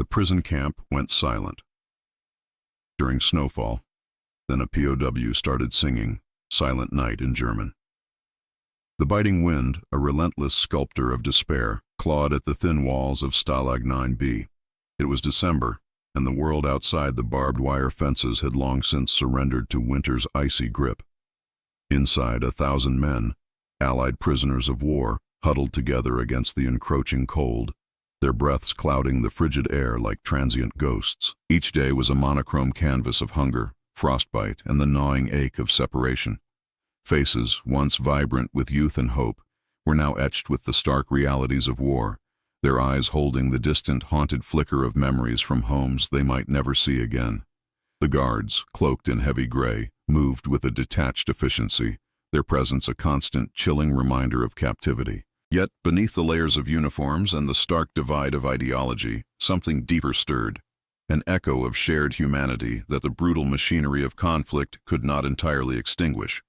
The prison camp went silent. During Snowfall, then a POW started singing Silent Night in German. The biting wind, a relentless sculptor of despair, clawed at the thin walls of Stalag IX-B. It was December, and the world outside the barbed wire fences had long since surrendered to winter's icy grip. Inside, 1,000 men, allied prisoners of war, huddled together against the encroaching cold, their breaths clouding the frigid air like transient ghosts. Each day was a monochrome canvas of hunger, frostbite, and the gnawing ache of separation. Faces, once vibrant with youth and hope, were now etched with the stark realities of war, their eyes holding the distant, haunted flicker of memories from homes they might never see again. The guards, cloaked in heavy gray, moved with a detached efficiency, their presence a constant, chilling reminder of captivity. Yet, beneath the layers of uniforms and the stark divide of ideology, something deeper stirred, an echo of shared humanity that the brutal machinery of conflict could not entirely extinguish.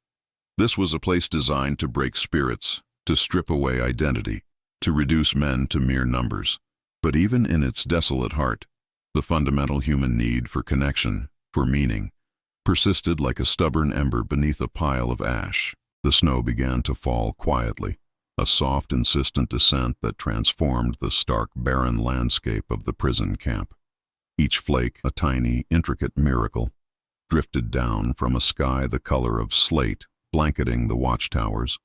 This was a place designed to break spirits, to strip away identity, to reduce men to mere numbers. But even in its desolate heart, the fundamental human need for connection, for meaning, persisted like a stubborn ember beneath a pile of ash. The snow began to fall quietly, a soft, insistent descent that transformed the stark, barren landscape of the prison camp. Each flake, a tiny, intricate miracle, drifted down from a sky the color of slate, blanketing the watchtowers,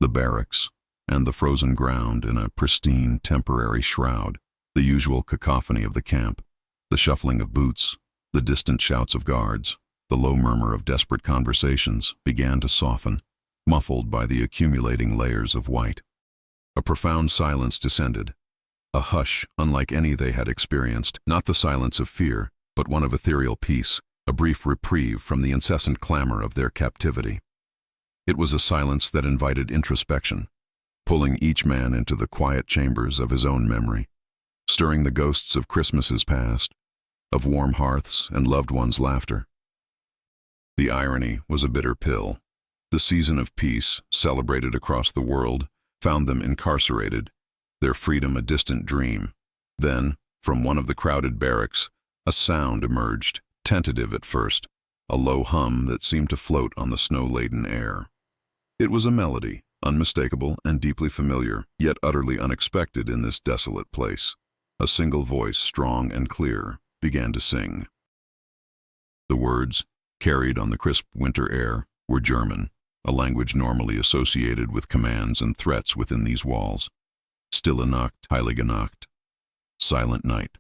the barracks, and the frozen ground in a pristine, temporary shroud. The usual cacophony of the camp, the shuffling of boots, the distant shouts of guards, the low murmur of desperate conversations, began to soften, muffled by the accumulating layers of white. A profound silence descended, a hush unlike any they had experienced, not the silence of fear, but one of ethereal peace, a brief reprieve from the incessant clamor of their captivity. It was a silence that invited introspection, pulling each man into the quiet chambers of his own memory, stirring the ghosts of Christmases past, of warm hearths and loved ones' laughter. The irony was a bitter pill. The season of peace, celebrated across the world, found them incarcerated, their freedom a distant dream. Then, from one of the crowded barracks, a sound emerged, tentative at first, a low hum that seemed to float on the snow-laden air. It was a melody, unmistakable and deeply familiar, yet utterly unexpected in this desolate place. A single voice, strong and clear, began to sing. The words, carried on the crisp winter air, were German, a language normally associated with commands and threats within these walls. Stille Nacht, Heilige Nacht. Silent night.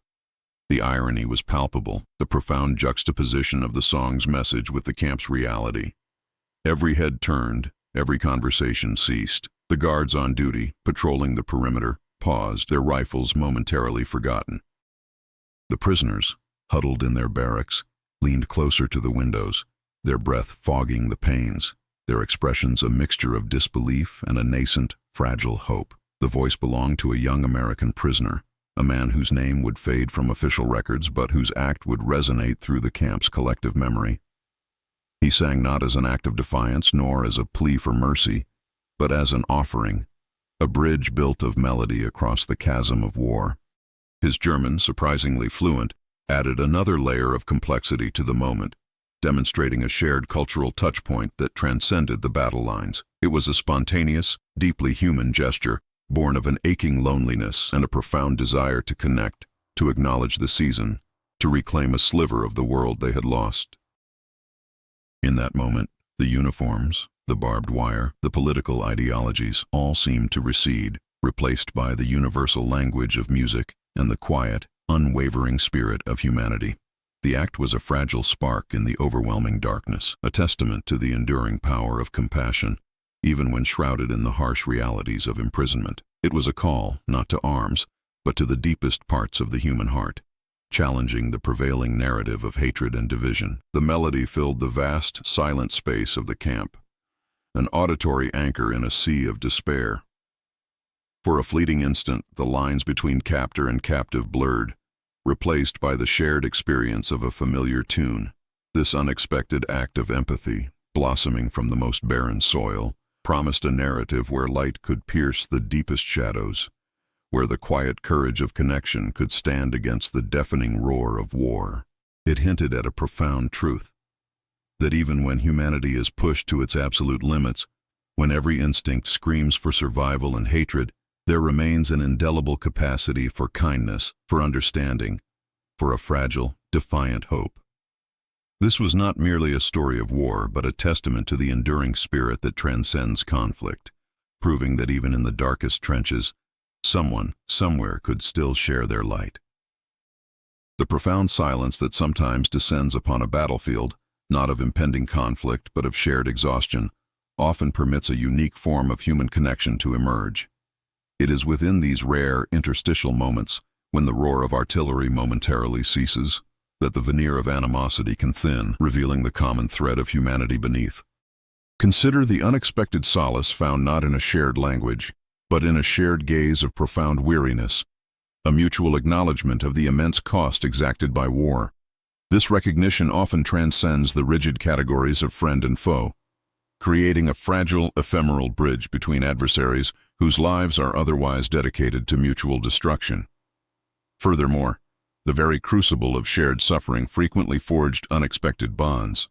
The irony was palpable, the profound juxtaposition of the song's message with the camp's reality. Every head turned, every conversation ceased. The guards on duty, patrolling the perimeter, paused, their rifles momentarily forgotten. The prisoners, huddled in their barracks, leaned closer to the windows, their breath fogging the panes, their expressions a mixture of disbelief and a nascent, fragile hope. The voice belonged to a young American prisoner, a man whose name would fade from official records but whose act would resonate through the camp's collective memory. He sang not as an act of defiance nor as a plea for mercy, but as an offering, a bridge built of melody across the chasm of war. His German, surprisingly fluent, added another layer of complexity to the moment, demonstrating a shared cultural touchpoint that transcended the battle lines. It was a spontaneous, deeply human gesture, born of an aching loneliness and a profound desire to connect, to acknowledge the season, to reclaim a sliver of the world they had lost. In that moment, the uniforms, the barbed wire, the political ideologies all seemed to recede, replaced by the universal language of music and the quiet, unwavering spirit of humanity. The act was a fragile spark in the overwhelming darkness, a testament to the enduring power of compassion, even when shrouded in the harsh realities of imprisonment. It was a call, not to arms, but to the deepest parts of the human heart, challenging the prevailing narrative of hatred and division. The melody filled the vast, silent space of the camp, an auditory anchor in a sea of despair. For a fleeting instant, the lines between captor and captive blurred, replaced by the shared experience of a familiar tune. This unexpected act of empathy, blossoming from the most barren soil, promised a narrative where light could pierce the deepest shadows, where the quiet courage of connection could stand against the deafening roar of war. It hinted at a profound truth, that even when humanity is pushed to its absolute limits, when every instinct screams for survival and hatred, there remains an indelible capacity for kindness, for understanding, for a fragile, defiant hope. This was not merely a story of war, but a testament to the enduring spirit that transcends conflict, proving that even in the darkest trenches, someone, somewhere could still share their light. The profound silence that sometimes descends upon a battlefield, not of impending conflict but of shared exhaustion, often permits a unique form of human connection to emerge. It is within these rare, interstitial moments, when the roar of artillery momentarily ceases, that the veneer of animosity can thin, revealing the common thread of humanity beneath. Consider the unexpected solace found not in a shared language, but in a shared gaze of profound weariness, a mutual acknowledgement of the immense cost exacted by war. This recognition often transcends the rigid categories of friend and foe, creating a fragile, ephemeral bridge between adversaries whose lives are otherwise dedicated to mutual destruction. Furthermore, the very crucible of shared suffering frequently forged unexpected bonds.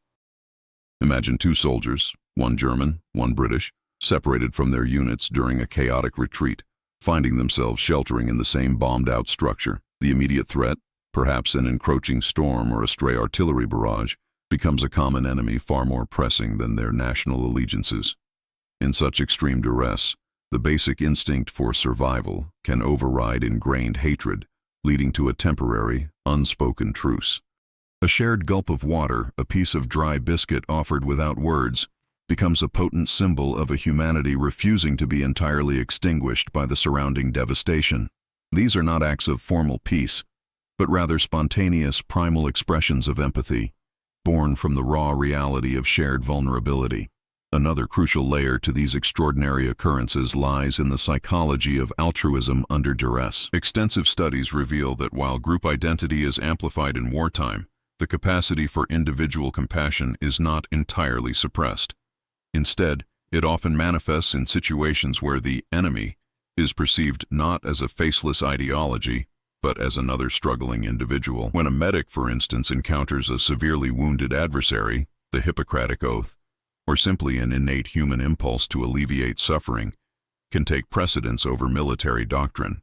Imagine two soldiers, one German, one British, separated from their units during a chaotic retreat, finding themselves sheltering in the same bombed-out structure. The immediate threat, perhaps an encroaching storm or a stray artillery barrage, becomes a common enemy far more pressing than their national allegiances. In such extreme duress, the basic instinct for survival can override ingrained hatred, leading to a temporary, unspoken truce. A shared gulp of water, a piece of dry biscuit offered without words, becomes a potent symbol of a humanity refusing to be entirely extinguished by the surrounding devastation. These are not acts of formal peace, but rather spontaneous, primal expressions of empathy, born from the raw reality of shared vulnerability. Another crucial layer to these extraordinary occurrences lies in the psychology of altruism under duress. Extensive studies reveal that while group identity is amplified in wartime, the capacity for individual compassion is not entirely suppressed. Instead, it often manifests in situations where the enemy is perceived not as a faceless ideology, but as another struggling individual. When a medic, for instance, encounters a severely wounded adversary, the Hippocratic Oath, or simply an innate human impulse to alleviate suffering, can take precedence over military doctrine.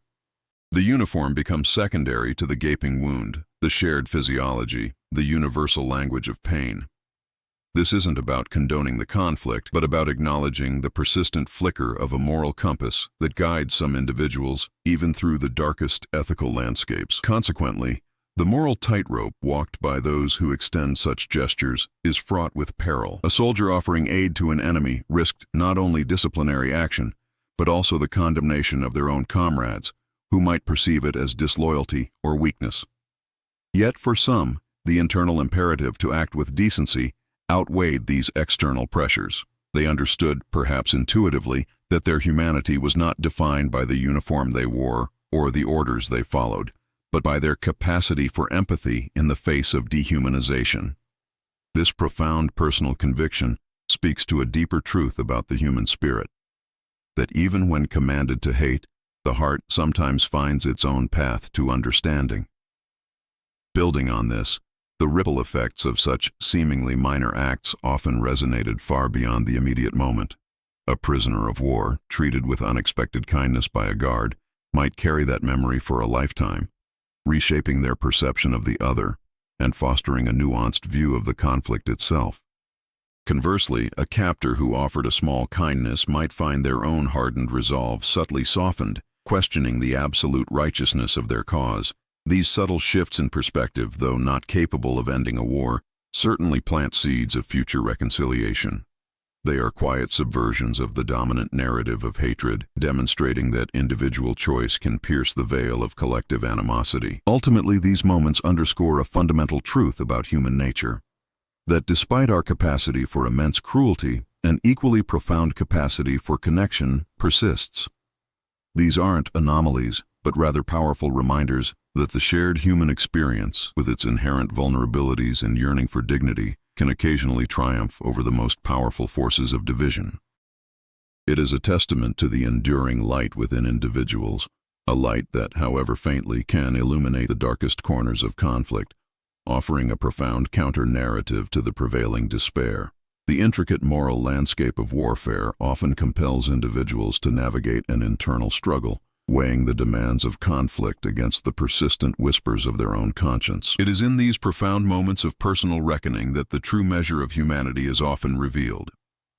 The uniform becomes secondary to the gaping wound, the shared physiology, the universal language of pain. This isn't about condoning the conflict, but about acknowledging the persistent flicker of a moral compass that guides some individuals even through the darkest ethical landscapes. Consequently, the moral tightrope walked by those who extend such gestures is fraught with peril. A soldier offering aid to an enemy risked not only disciplinary action, but also the condemnation of their own comrades, who might perceive it as disloyalty or weakness. Yet for some, the internal imperative to act with decency outweighed these external pressures. They understood, perhaps intuitively, that their humanity was not defined by the uniform they wore or the orders they followed, but by their capacity for empathy in the face of dehumanization. This profound personal conviction speaks to a deeper truth about the human spirit, that even when commanded to hate, the heart sometimes finds its own path to understanding. Building on this, the ripple effects of such seemingly minor acts often resonated far beyond the immediate moment. A prisoner of war, treated with unexpected kindness by a guard, might carry that memory for a lifetime, reshaping their perception of the other and fostering a nuanced view of the conflict itself. Conversely, a captor who offered a small kindness might find their own hardened resolve subtly softened, questioning the absolute righteousness of their cause. These subtle shifts in perspective, though not capable of ending a war, certainly plant seeds of future reconciliation. They are quiet subversions of the dominant narrative of hatred, demonstrating that individual choice can pierce the veil of collective animosity. Ultimately, these moments underscore a fundamental truth about human nature, that despite our capacity for immense cruelty, an equally profound capacity for connection persists. These aren't anomalies, but rather powerful reminders that the shared human experience, with its inherent vulnerabilities and yearning for dignity, can occasionally triumph over the most powerful forces of division. It is a testament to the enduring light within individuals, a light that, however faintly, can illuminate the darkest corners of conflict, offering a profound counter-narrative to the prevailing despair. The intricate moral landscape of warfare often compels individuals to navigate an internal struggle, weighing the demands of conflict against the persistent whispers of their own conscience. It is in these profound moments of personal reckoning that the true measure of humanity is often revealed.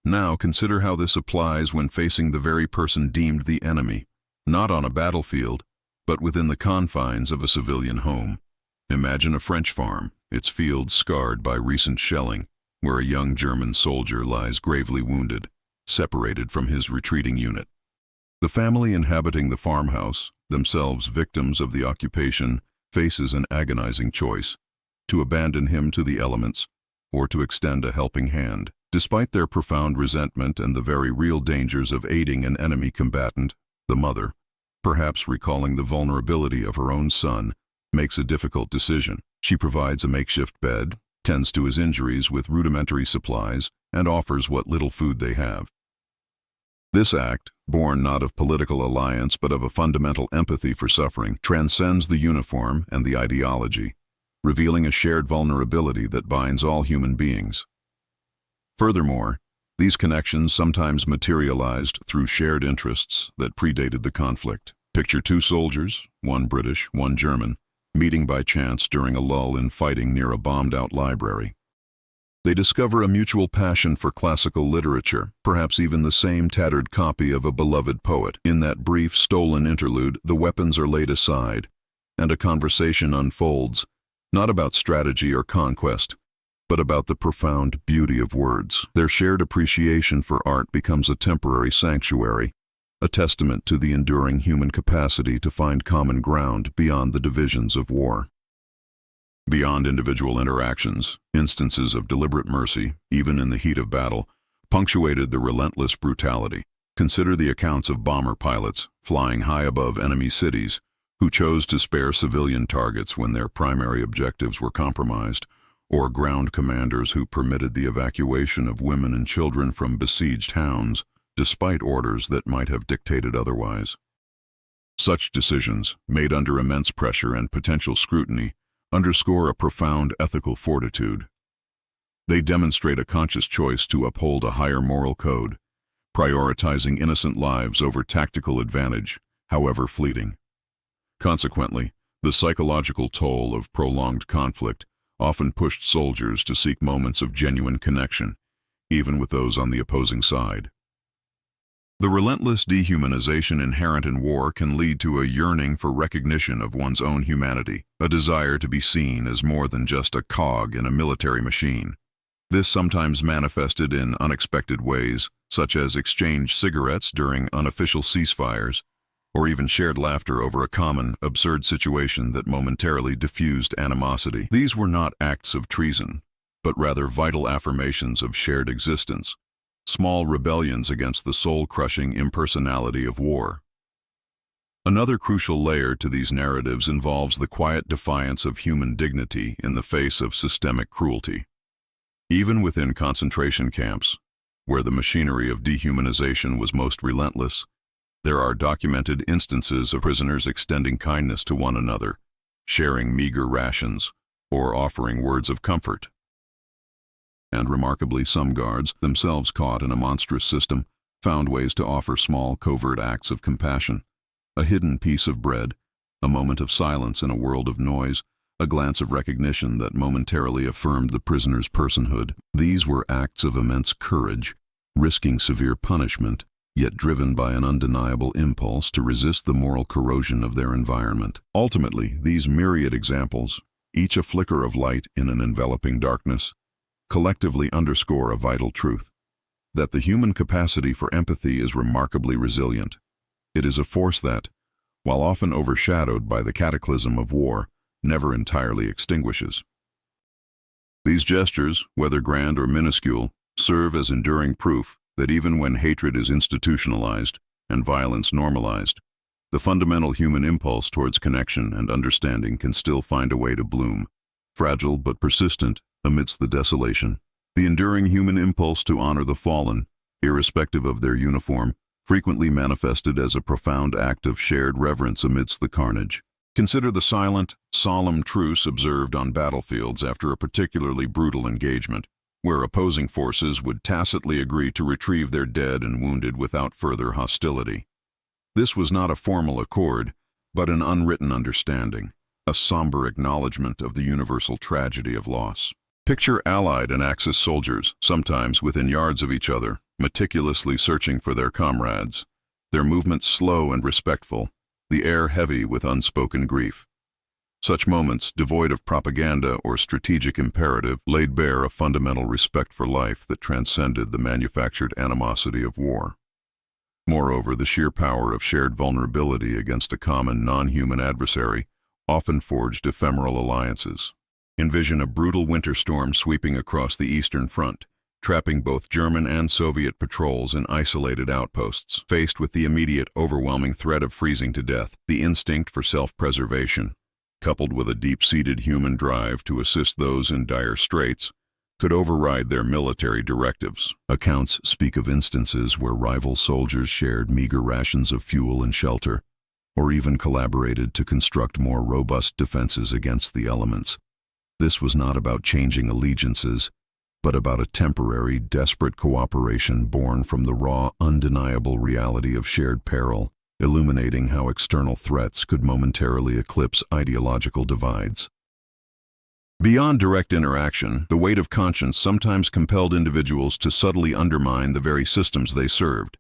Now consider how this applies when facing the very person deemed the enemy, not on a battlefield, but within the confines of a civilian home. Imagine a French farm, its fields scarred by recent shelling, where a young German soldier lies gravely wounded, separated from his retreating unit. The family inhabiting the farmhouse, themselves victims of the occupation, faces an agonizing choice: to abandon him to the elements, or to extend a helping hand. Despite their profound resentment and the very real dangers of aiding an enemy combatant, the mother, perhaps recalling the vulnerability of her own son, makes a difficult decision. She provides a makeshift bed, tends to his injuries with rudimentary supplies, and offers what little food they have. This act, born not of political alliance but of a fundamental empathy for suffering, transcends the uniform and the ideology, revealing a shared vulnerability that binds all human beings. Furthermore, these connections sometimes materialized through shared interests that predated the conflict. Picture two soldiers, one British, one German, meeting by chance during a lull in fighting near a bombed-out library. They discover a mutual passion for classical literature, perhaps even the same tattered copy of a beloved poet. In that brief, stolen interlude, the weapons are laid aside, and a conversation unfolds, not about strategy or conquest, but about the profound beauty of words. Their shared appreciation for art becomes a temporary sanctuary, a testament to the enduring human capacity to find common ground beyond the divisions of war. Beyond individual interactions, instances of deliberate mercy, even in the heat of battle, punctuated the relentless brutality. Consider the accounts of bomber pilots, flying high above enemy cities, who chose to spare civilian targets when their primary objectives were compromised, or ground commanders who permitted the evacuation of women and children from besieged towns, despite orders that might have dictated otherwise. Such decisions, made under immense pressure and potential scrutiny, underscore a profound ethical fortitude. They demonstrate a conscious choice to uphold a higher moral code, prioritizing innocent lives over tactical advantage, however fleeting. Consequently, the psychological toll of prolonged conflict often pushed soldiers to seek moments of genuine connection, even with those on the opposing side. The relentless dehumanization inherent in war can lead to a yearning for recognition of one's own humanity, a desire to be seen as more than just a cog in a military machine. This sometimes manifested in unexpected ways, such as exchanged cigarettes during unofficial ceasefires, or even shared laughter over a common, absurd situation that momentarily diffused animosity. These were not acts of treason, but rather vital affirmations of shared existence, small rebellions against the soul-crushing impersonality of war. Another crucial layer to these narratives involves the quiet defiance of human dignity in the face of systemic cruelty. Even within concentration camps, where the machinery of dehumanization was most relentless, there are documented instances of prisoners extending kindness to one another, sharing meager rations, or offering words of comfort. And remarkably, some guards, themselves caught in a monstrous system, found ways to offer small, covert acts of compassion. A hidden piece of bread, a moment of silence in a world of noise, a glance of recognition that momentarily affirmed the prisoner's personhood. These were acts of immense courage, risking severe punishment, yet driven by an undeniable impulse to resist the moral corrosion of their environment. Ultimately, these myriad examples, each a flicker of light in an enveloping darkness, collectively underscore a vital truth: that the human capacity for empathy is remarkably resilient. It is a force that, while often overshadowed by the cataclysm of war, never entirely extinguishes. These gestures, whether grand or minuscule, serve as enduring proof that even when hatred is institutionalized and violence normalized, the fundamental human impulse towards connection and understanding can still find a way to bloom, fragile but persistent amidst the desolation. The enduring human impulse to honor the fallen, irrespective of their uniform, frequently manifested as a profound act of shared reverence amidst the carnage. Consider the silent, solemn truce observed on battlefields after a particularly brutal engagement, where opposing forces would tacitly agree to retrieve their dead and wounded without further hostility. This was not a formal accord, but an unwritten understanding, a somber acknowledgement of the universal tragedy of loss. Picture Allied and Axis soldiers, sometimes within yards of each other, meticulously searching for their comrades, their movements slow and respectful, the air heavy with unspoken grief. Such moments, devoid of propaganda or strategic imperative, laid bare a fundamental respect for life that transcended the manufactured animosity of war. Moreover, the sheer power of shared vulnerability against a common non-human adversary often forged ephemeral alliances. Envision a brutal winter storm sweeping across the Eastern Front, trapping both German and Soviet patrols in isolated outposts. Faced with the immediate, overwhelming threat of freezing to death, the instinct for self-preservation, coupled with a deep-seated human drive to assist those in dire straits, could override their military directives. Accounts speak of instances where rival soldiers shared meager rations of fuel and shelter, or even collaborated to construct more robust defenses against the elements. This was not about changing allegiances, but about a temporary, desperate cooperation born from the raw, undeniable reality of shared peril, illuminating how external threats could momentarily eclipse ideological divides. Beyond direct interaction, the weight of conscience sometimes compelled individuals to subtly undermine the very systems they served.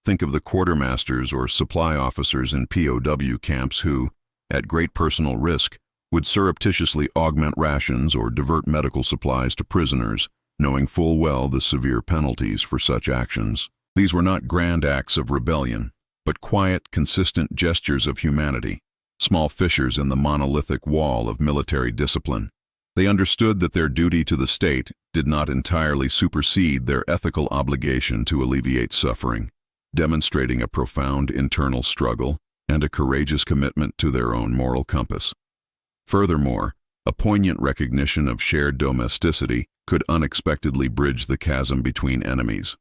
Think of the quartermasters or supply officers in POW camps who, at great personal risk, would surreptitiously augment rations or divert medical supplies to prisoners, knowing full well the severe penalties for such actions. These were not grand acts of rebellion, but quiet, consistent gestures of humanity, small fissures in the monolithic wall of military discipline. They understood that their duty to the state did not entirely supersede their ethical obligation to alleviate suffering, demonstrating a profound internal struggle and a courageous commitment to their own moral compass. Furthermore, a poignant recognition of shared domesticity could unexpectedly bridge the chasm between enemies.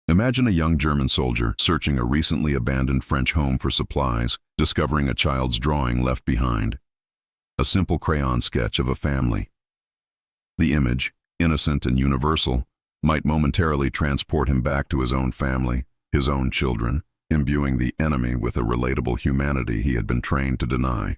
Imagine a young German soldier searching a recently abandoned French home for supplies, discovering a child's drawing left behind. A simple crayon sketch of a family. The image, innocent and universal, might momentarily transport him back to his own family, his own children, imbuing the enemy with a relatable humanity he had been trained to deny.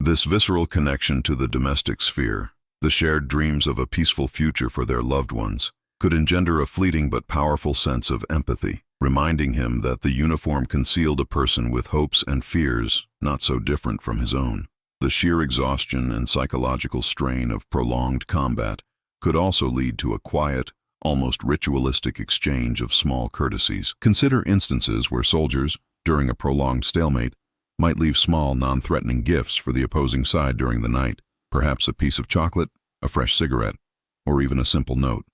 This visceral connection to the domestic sphere, the shared dreams of a peaceful future for their loved ones, could engender a fleeting but powerful sense of empathy, reminding him that the uniform concealed a person with hopes and fears not so different from his own. The sheer exhaustion and psychological strain of prolonged combat could also lead to a quiet, almost ritualistic exchange of small courtesies. Consider instances where soldiers, during a prolonged stalemate, might leave small, non-threatening gifts for the opposing side during the night, perhaps a piece of chocolate, a fresh cigarette, or even a simple note.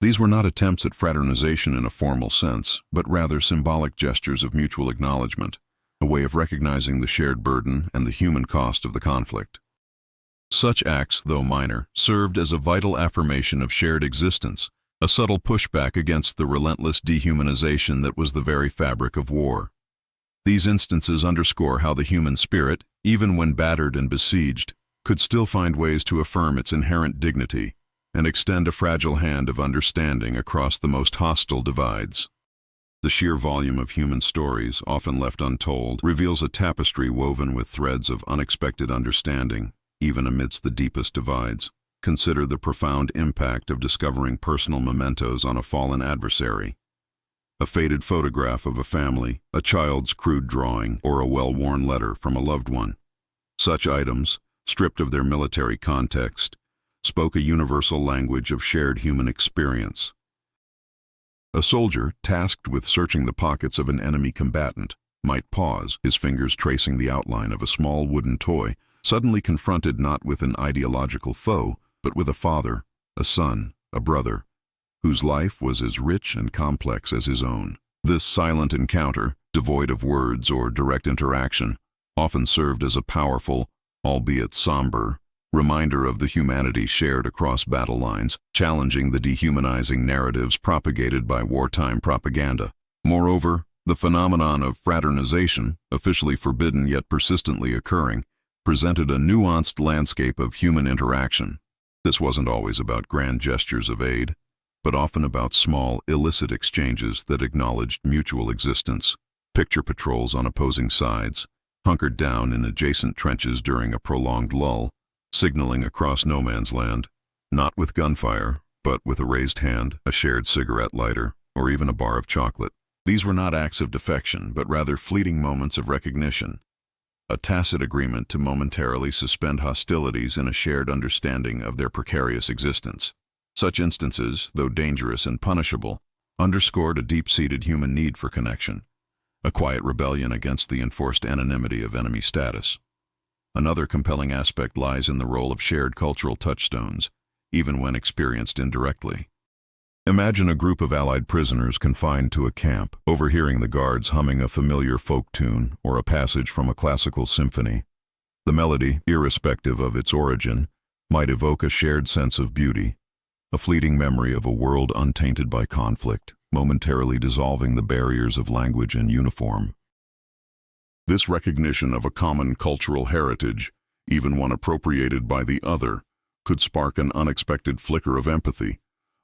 These were not attempts at fraternization in a formal sense, but rather symbolic gestures of mutual acknowledgement, a way of recognizing the shared burden and the human cost of the conflict. Such acts, though minor, served as a vital affirmation of shared existence, a subtle pushback against the relentless dehumanization that was the very fabric of war. These instances underscore how the human spirit, even when battered and besieged, could still find ways to affirm its inherent dignity and extend a fragile hand of understanding across the most hostile divides. The sheer volume of human stories, often left untold, reveals a tapestry woven with threads of unexpected understanding, even amidst the deepest divides. Consider the profound impact of discovering personal mementos on a fallen adversary. A faded photograph of a family, a child's crude drawing, or a well-worn letter from a loved one. Such items, stripped of their military context, spoke a universal language of shared human experience. A soldier, tasked with searching the pockets of an enemy combatant, might pause, his fingers tracing the outline of a small wooden toy, suddenly confronted not with an ideological foe, but with a father, a son, a brother, whose life was as rich and complex as his own. This silent encounter, devoid of words or direct interaction, often served as a powerful, albeit somber, reminder of the humanity shared across battle lines, challenging the dehumanizing narratives propagated by wartime propaganda. Moreover, the phenomenon of fraternization, officially forbidden yet persistently occurring, presented a nuanced landscape of human interaction. This wasn't always about grand gestures of aid, but often about small, illicit exchanges that acknowledged mutual existence. Picture patrols on opposing sides, hunkered down in adjacent trenches during a prolonged lull, signaling across no man's land, not with gunfire, but with a raised hand, a shared cigarette lighter, or even a bar of chocolate. These were not acts of defection, but rather fleeting moments of recognition, a tacit agreement to momentarily suspend hostilities in a shared understanding of their precarious existence. Such instances, though dangerous and punishable, underscored a deep-seated human need for connection, a quiet rebellion against the enforced anonymity of enemy status. Another compelling aspect lies in the role of shared cultural touchstones, even when experienced indirectly. Imagine a group of Allied prisoners confined to a camp, overhearing the guards humming a familiar folk tune or a passage from a classical symphony. The melody, irrespective of its origin, might evoke a shared sense of beauty, a fleeting memory of a world untainted by conflict, momentarily dissolving the barriers of language and uniform. This recognition of a common cultural heritage, even one appropriated by the other, could spark an unexpected flicker of empathy,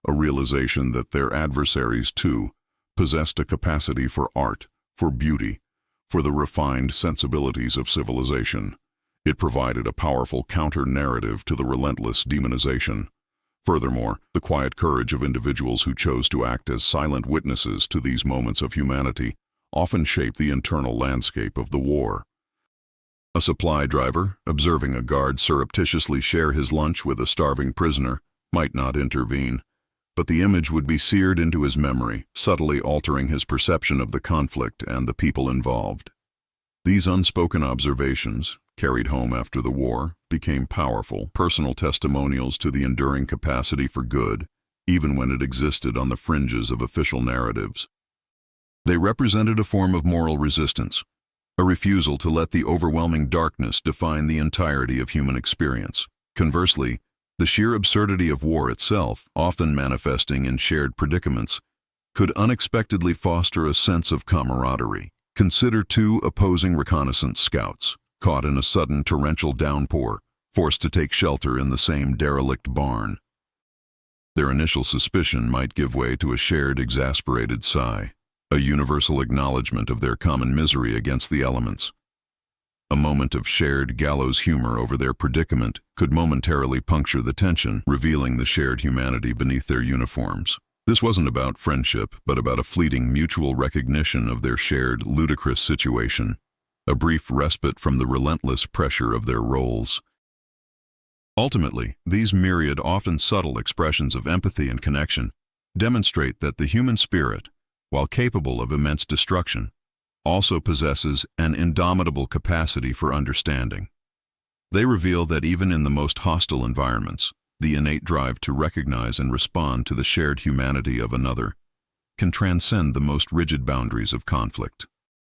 a realization that their adversaries, too, possessed a capacity for art, for beauty, for the refined sensibilities of civilization. It provided a powerful counter-narrative to the relentless demonization. Furthermore, the quiet courage of individuals who chose to act as silent witnesses to these moments of humanity often shaped the internal landscape of the war. A supply driver, observing a guard surreptitiously share his lunch with a starving prisoner, might not intervene, but the image would be seared into his memory, subtly altering his perception of the conflict and the people involved. These unspoken observations, carried home after the war, became powerful, personal testimonials to the enduring capacity for good, even when it existed on the fringes of official narratives. They represented a form of moral resistance, a refusal to let the overwhelming darkness define the entirety of human experience. Conversely, the sheer absurdity of war itself, often manifesting in shared predicaments, could unexpectedly foster a sense of camaraderie. Consider two opposing reconnaissance scouts, caught in a sudden torrential downpour, forced to take shelter in the same derelict barn. Their initial suspicion might give way to a shared exasperated sigh, a universal acknowledgement of their common misery against the elements. A moment of shared gallows humor over their predicament could momentarily puncture the tension, revealing the shared humanity beneath their uniforms. This wasn't about friendship, but about a fleeting mutual recognition of their shared ludicrous situation, a brief respite from the relentless pressure of their roles. Ultimately, these myriad, often subtle expressions of empathy and connection demonstrate that the human spirit, while capable of immense destruction, also possesses an indomitable capacity for understanding. They reveal that even in the most hostile environments, the innate drive to recognize and respond to the shared humanity of another can transcend the most rigid boundaries of conflict.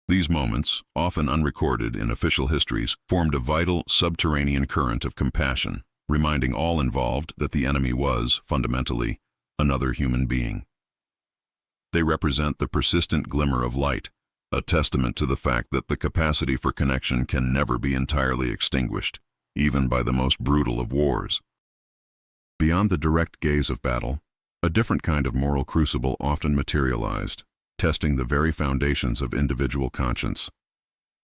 These moments, often unrecorded in official histories, formed a vital subterranean current of compassion, reminding all involved that the enemy was, fundamentally, another human being. They represent the persistent glimmer of light, a testament to the fact that the capacity for connection can never be entirely extinguished, even by the most brutal of wars. Beyond the direct gaze of battle, a different kind of moral crucible often materialized, testing the very foundations of individual conscience.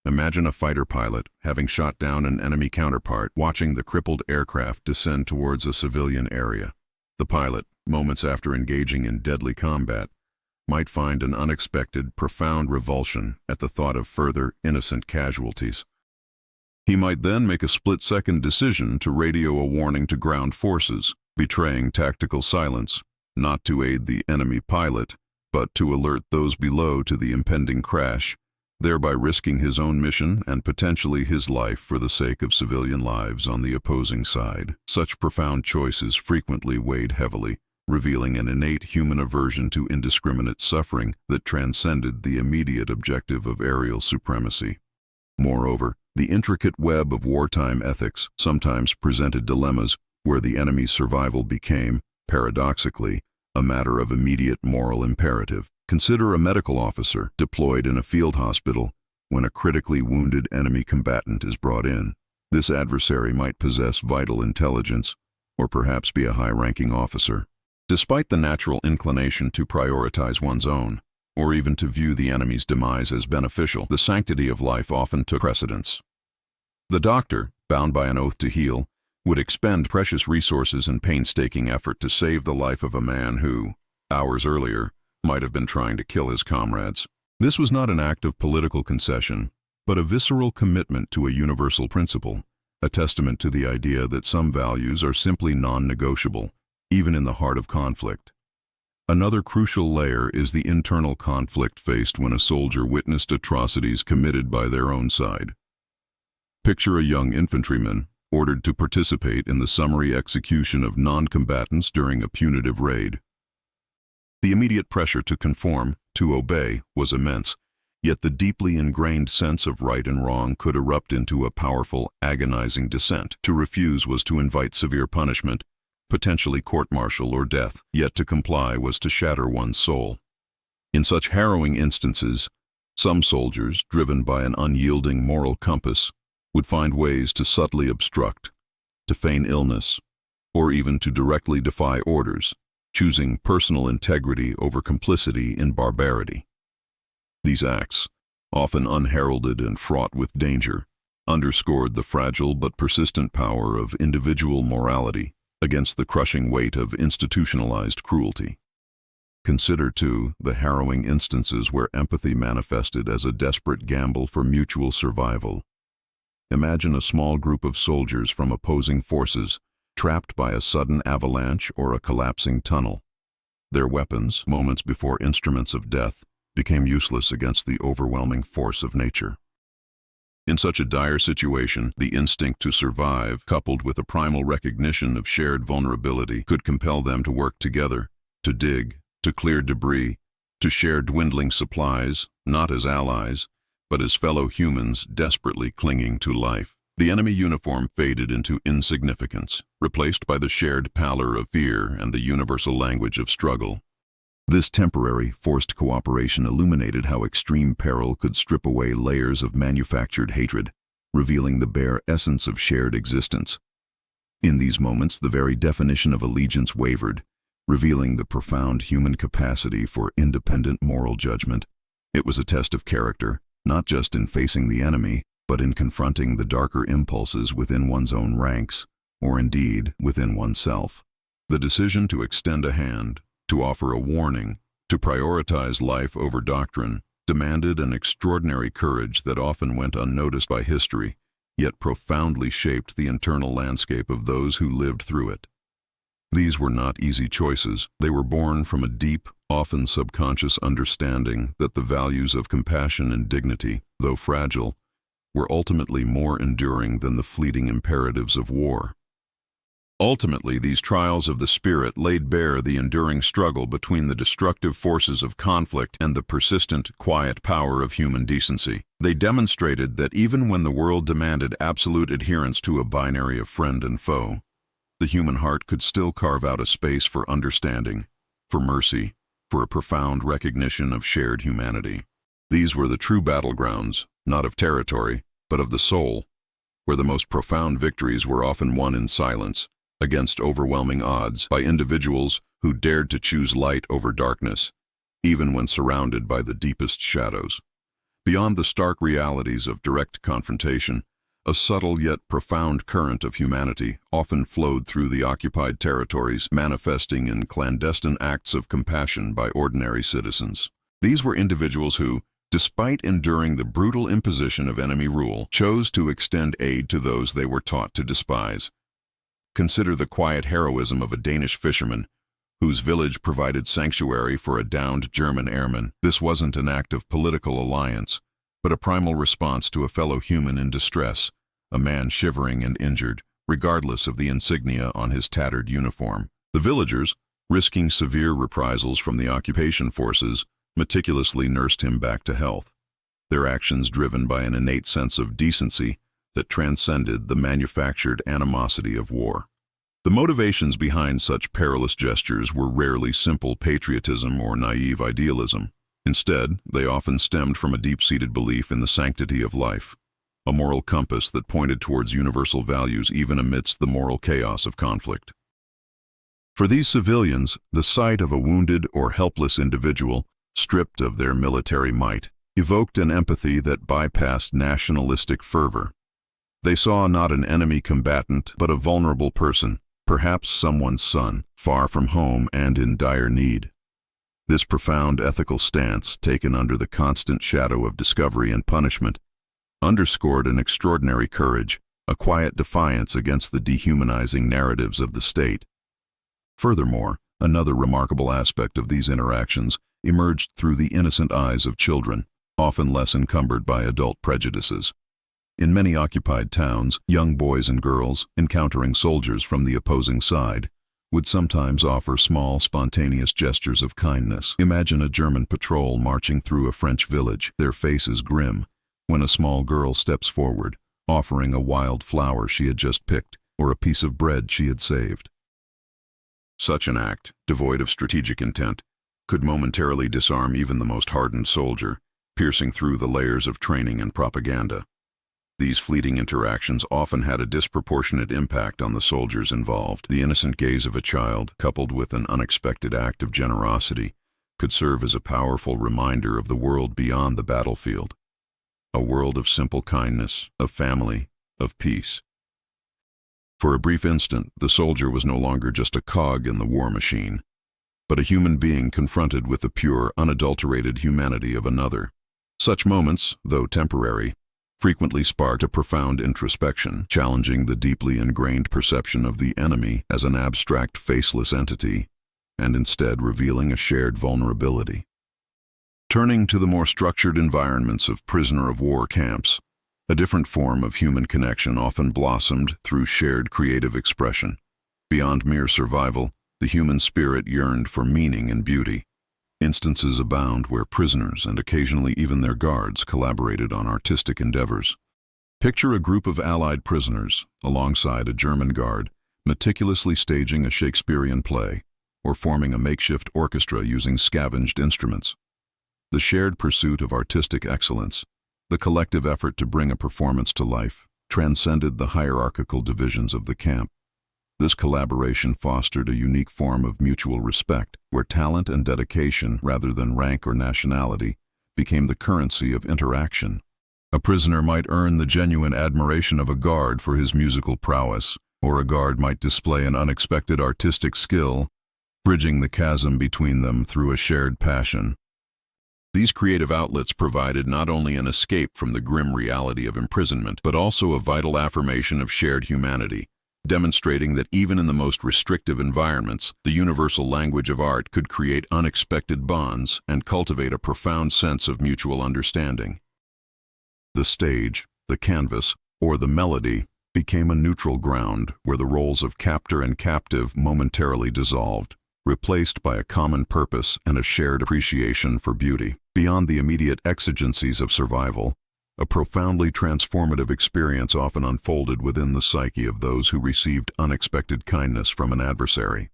Imagine a fighter pilot, having shot down an enemy counterpart, watching the crippled aircraft descend towards a civilian area. The pilot, moments after engaging in deadly combat, might find an unexpected, profound revulsion at the thought of further innocent casualties. He might then make a split-second decision to radio a warning to ground forces, betraying tactical silence, not to aid the enemy pilot, but to alert those below to the impending crash, thereby risking his own mission and potentially his life for the sake of civilian lives on the opposing side. Such profound choices frequently weighed heavily, revealing an innate human aversion to indiscriminate suffering that transcended the immediate objective of aerial supremacy. Moreover, the intricate web of wartime ethics sometimes presented dilemmas where the enemy's survival became, paradoxically, a matter of immediate moral imperative. Consider a medical officer deployed in a field hospital when a critically wounded enemy combatant is brought in. This adversary might possess vital intelligence, or perhaps be a high-ranking officer. Despite the natural inclination to prioritize one's own, or even to view the enemy's demise as beneficial, the sanctity of life often took precedence. The doctor, bound by an oath to heal, would expend precious resources and painstaking effort to save the life of a man who, hours earlier, might have been trying to kill his comrades. This was not an act of political concession, but a visceral commitment to a universal principle, a testament to the idea that some values are simply non-negotiable, even in the heart of conflict. Another crucial layer is the internal conflict faced when a soldier witnessed atrocities committed by their own side. Picture a young infantryman ordered to participate in the summary execution of non-combatants during a punitive raid. The immediate pressure to conform, to obey, was immense, yet the deeply ingrained sense of right and wrong could erupt into a powerful, agonizing dissent. To refuse was to invite severe punishment, potentially court-martial or death, yet to comply was to shatter one's soul. In such harrowing instances, some soldiers, driven by an unyielding moral compass, would find ways to subtly obstruct, to feign illness, or even to directly defy orders, choosing personal integrity over complicity in barbarity. These acts, often unheralded and fraught with danger, underscored the fragile but persistent power of individual morality against the crushing weight of institutionalized cruelty. Consider, too, the harrowing instances where empathy manifested as a desperate gamble for mutual survival. Imagine a small group of soldiers from opposing forces trapped by a sudden avalanche or a collapsing tunnel. Their weapons, moments before instruments of death, became useless against the overwhelming force of nature. In such a dire situation, the instinct to survive, coupled with a primal recognition of shared vulnerability, could compel them to work together, to dig, to clear debris, to share dwindling supplies, not as allies, but as fellow humans desperately clinging to life. The enemy uniform faded into insignificance, replaced by the shared pallor of fear and the universal language of struggle. This temporary, forced cooperation illuminated how extreme peril could strip away layers of manufactured hatred, revealing the bare essence of shared existence. In these moments, the very definition of allegiance wavered, revealing the profound human capacity for independent moral judgment. It was a test of character, not just in facing the enemy, but in confronting the darker impulses within one's own ranks, or indeed within oneself. The decision to extend a hand, to offer a warning, to prioritize life over doctrine, demanded an extraordinary courage that often went unnoticed by history, yet profoundly shaped the internal landscape of those who lived through it. These were not easy choices. They were born from a deep, often subconscious understanding that the values of compassion and dignity, though fragile, were ultimately more enduring than the fleeting imperatives of war. Ultimately, these trials of the spirit laid bare the enduring struggle between the destructive forces of conflict and the persistent, quiet power of human decency. They demonstrated that even when the world demanded absolute adherence to a binary of friend and foe, the human heart could still carve out a space for understanding, for mercy, for a profound recognition of shared humanity. These were the true battlegrounds, not of territory, but of the soul, where the most profound victories were often won in silence, against overwhelming odds, by individuals who dared to choose light over darkness, even when surrounded by the deepest shadows. Beyond the stark realities of direct confrontation, a subtle yet profound current of humanity often flowed through the occupied territories, manifesting in clandestine acts of compassion by ordinary citizens. These were individuals who, despite enduring the brutal imposition of enemy rule, chose to extend aid to those they were taught to despise. Consider the quiet heroism of a Danish fisherman, whose village provided sanctuary for a downed German airman. This wasn't an act of political alliance, but a primal response to a fellow human in distress, a man shivering and injured, regardless of the insignia on his tattered uniform. The villagers, risking severe reprisals from the occupation forces, meticulously nursed him back to health, their actions driven by an innate sense of decency that transcended the manufactured animosity of war. The motivations behind such perilous gestures were rarely simple patriotism or naive idealism. Instead, they often stemmed from a deep-seated belief in the sanctity of life, a moral compass that pointed towards universal values even amidst the moral chaos of conflict. For these civilians, the sight of a wounded or helpless individual, stripped of their military might, evoked an empathy that bypassed nationalistic fervor. They saw not an enemy combatant, but a vulnerable person, perhaps someone's son, far from home and in dire need. This profound ethical stance, taken under the constant shadow of discovery and punishment, underscored an extraordinary courage, a quiet defiance against the dehumanizing narratives of the state. Furthermore, another remarkable aspect of these interactions emerged through the innocent eyes of children, often less encumbered by adult prejudices. In many occupied towns, young boys and girls, encountering soldiers from the opposing side, would sometimes offer small, spontaneous gestures of kindness. Imagine a German patrol marching through a French village, their faces grim, when a small girl steps forward, offering a wild flower she had just picked or a piece of bread she had saved. Such an act, devoid of strategic intent, could momentarily disarm even the most hardened soldier, piercing through the layers of training and propaganda. These fleeting interactions often had a disproportionate impact on the soldiers involved. The innocent gaze of a child, coupled with an unexpected act of generosity, could serve as a powerful reminder of the world beyond the battlefield. A world of simple kindness, of family, of peace. For a brief instant, the soldier was no longer just a cog in the war machine, but a human being confronted with the pure, unadulterated humanity of another. Such moments, though temporary, frequently sparked a profound introspection, challenging the deeply ingrained perception of the enemy as an abstract, faceless entity, and instead revealing a shared vulnerability. Turning to the more structured environments of prisoner-of-war camps, a different form of human connection often blossomed through shared creative expression. Beyond mere survival, the human spirit yearned for meaning and beauty. Instances abound where prisoners and occasionally even their guards collaborated on artistic endeavors. Picture a group of Allied prisoners, alongside a German guard, meticulously staging a Shakespearean play, or forming a makeshift orchestra using scavenged instruments. The shared pursuit of artistic excellence, the collective effort to bring a performance to life, transcended the hierarchical divisions of the camp. This collaboration fostered a unique form of mutual respect, where talent and dedication, rather than rank or nationality, became the currency of interaction. A prisoner might earn the genuine admiration of a guard for his musical prowess, or a guard might display an unexpected artistic skill, bridging the chasm between them through a shared passion. These creative outlets provided not only an escape from the grim reality of imprisonment, but also a vital affirmation of shared humanity, demonstrating that even in the most restrictive environments, the universal language of art could create unexpected bonds and cultivate a profound sense of mutual understanding. The stage, the canvas, or the melody became a neutral ground where the roles of captor and captive momentarily dissolved, replaced by a common purpose and a shared appreciation for beauty. Beyond the immediate exigencies of survival, a profoundly transformative experience often unfolded within the psyche of those who received unexpected kindness from an adversary.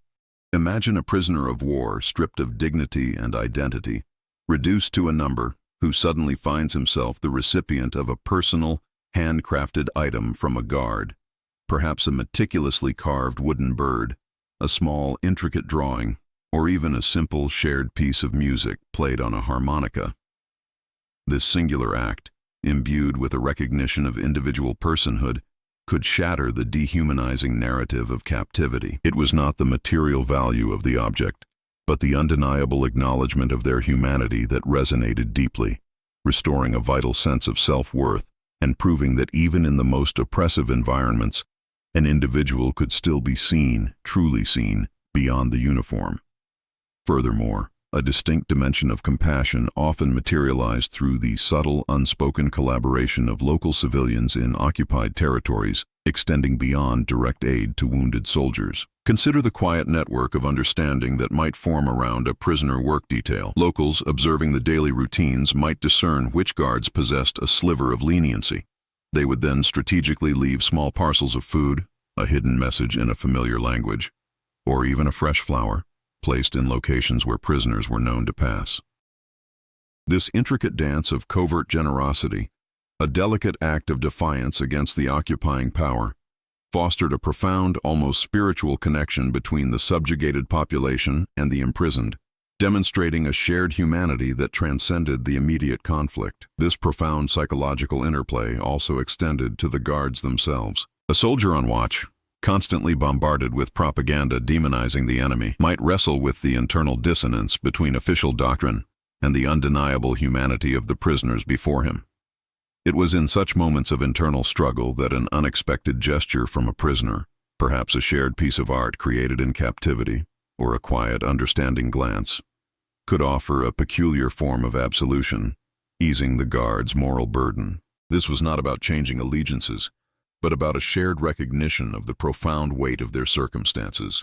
Imagine a prisoner of war stripped of dignity and identity, reduced to a number, who suddenly finds himself the recipient of a personal, handcrafted item from a guard, perhaps a meticulously carved wooden bird, a small, intricate drawing, or even a simple, shared piece of music played on a harmonica. This singular act, imbued with a recognition of individual personhood, could shatter the dehumanizing narrative of captivity. It was not the material value of the object, but the undeniable acknowledgement of their humanity that resonated deeply, restoring a vital sense of self-worth and proving that even in the most oppressive environments, an individual could still be seen, truly seen, beyond the uniform. Furthermore, a distinct dimension of compassion often materialized through the subtle, unspoken collaboration of local civilians in occupied territories, extending beyond direct aid to wounded soldiers. Consider the quiet network of understanding that might form around a prisoner work detail. Locals, observing the daily routines, might discern which guards possessed a sliver of leniency. They would then strategically leave small parcels of food, a hidden message in a familiar language, or even a fresh flower, placed in locations where prisoners were known to pass. This intricate dance of covert generosity, a delicate act of defiance against the occupying power, fostered a profound, almost spiritual connection between the subjugated population and the imprisoned, demonstrating a shared humanity that transcended the immediate conflict. This profound psychological interplay also extended to the guards themselves. A soldier on watch, constantly bombarded with propaganda demonizing the enemy, might wrestle with the internal dissonance between official doctrine and the undeniable humanity of the prisoners before him. It was in such moments of internal struggle that an unexpected gesture from a prisoner, perhaps a shared piece of art created in captivity, or a quiet, understanding glance, could offer a peculiar form of absolution, easing the guard's moral burden. This was not about changing allegiances, but about a shared recognition of the profound weight of their circumstances,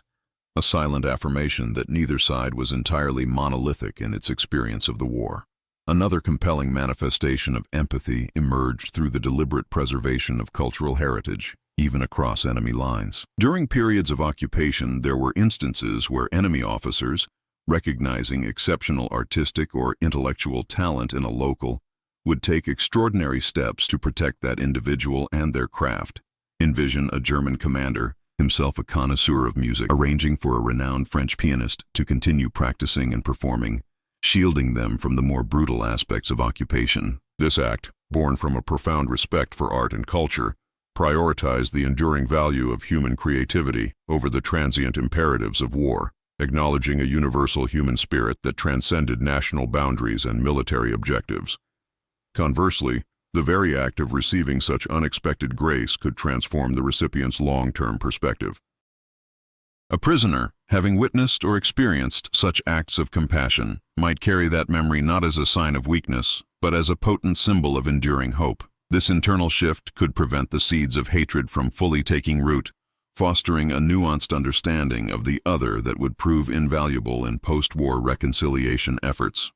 a silent affirmation that neither side was entirely monolithic in its experience of the war. Another compelling manifestation of empathy emerged through the deliberate preservation of cultural heritage, even across enemy lines. During periods of occupation, there were instances where enemy officers, recognizing exceptional artistic or intellectual talent in a local, would take extraordinary steps to protect that individual and their craft. Envision a German commander, himself a connoisseur of music, arranging for a renowned French pianist to continue practicing and performing, shielding them from the more brutal aspects of occupation. This act, born from a profound respect for art and culture, prioritized the enduring value of human creativity over the transient imperatives of war, acknowledging a universal human spirit that transcended national boundaries and military objectives. Conversely, the very act of receiving such unexpected grace could transform the recipient's long-term perspective. A prisoner, having witnessed or experienced such acts of compassion, might carry that memory not as a sign of weakness, but as a potent symbol of enduring hope. This internal shift could prevent the seeds of hatred from fully taking root, fostering a nuanced understanding of the other that would prove invaluable in post-war reconciliation efforts.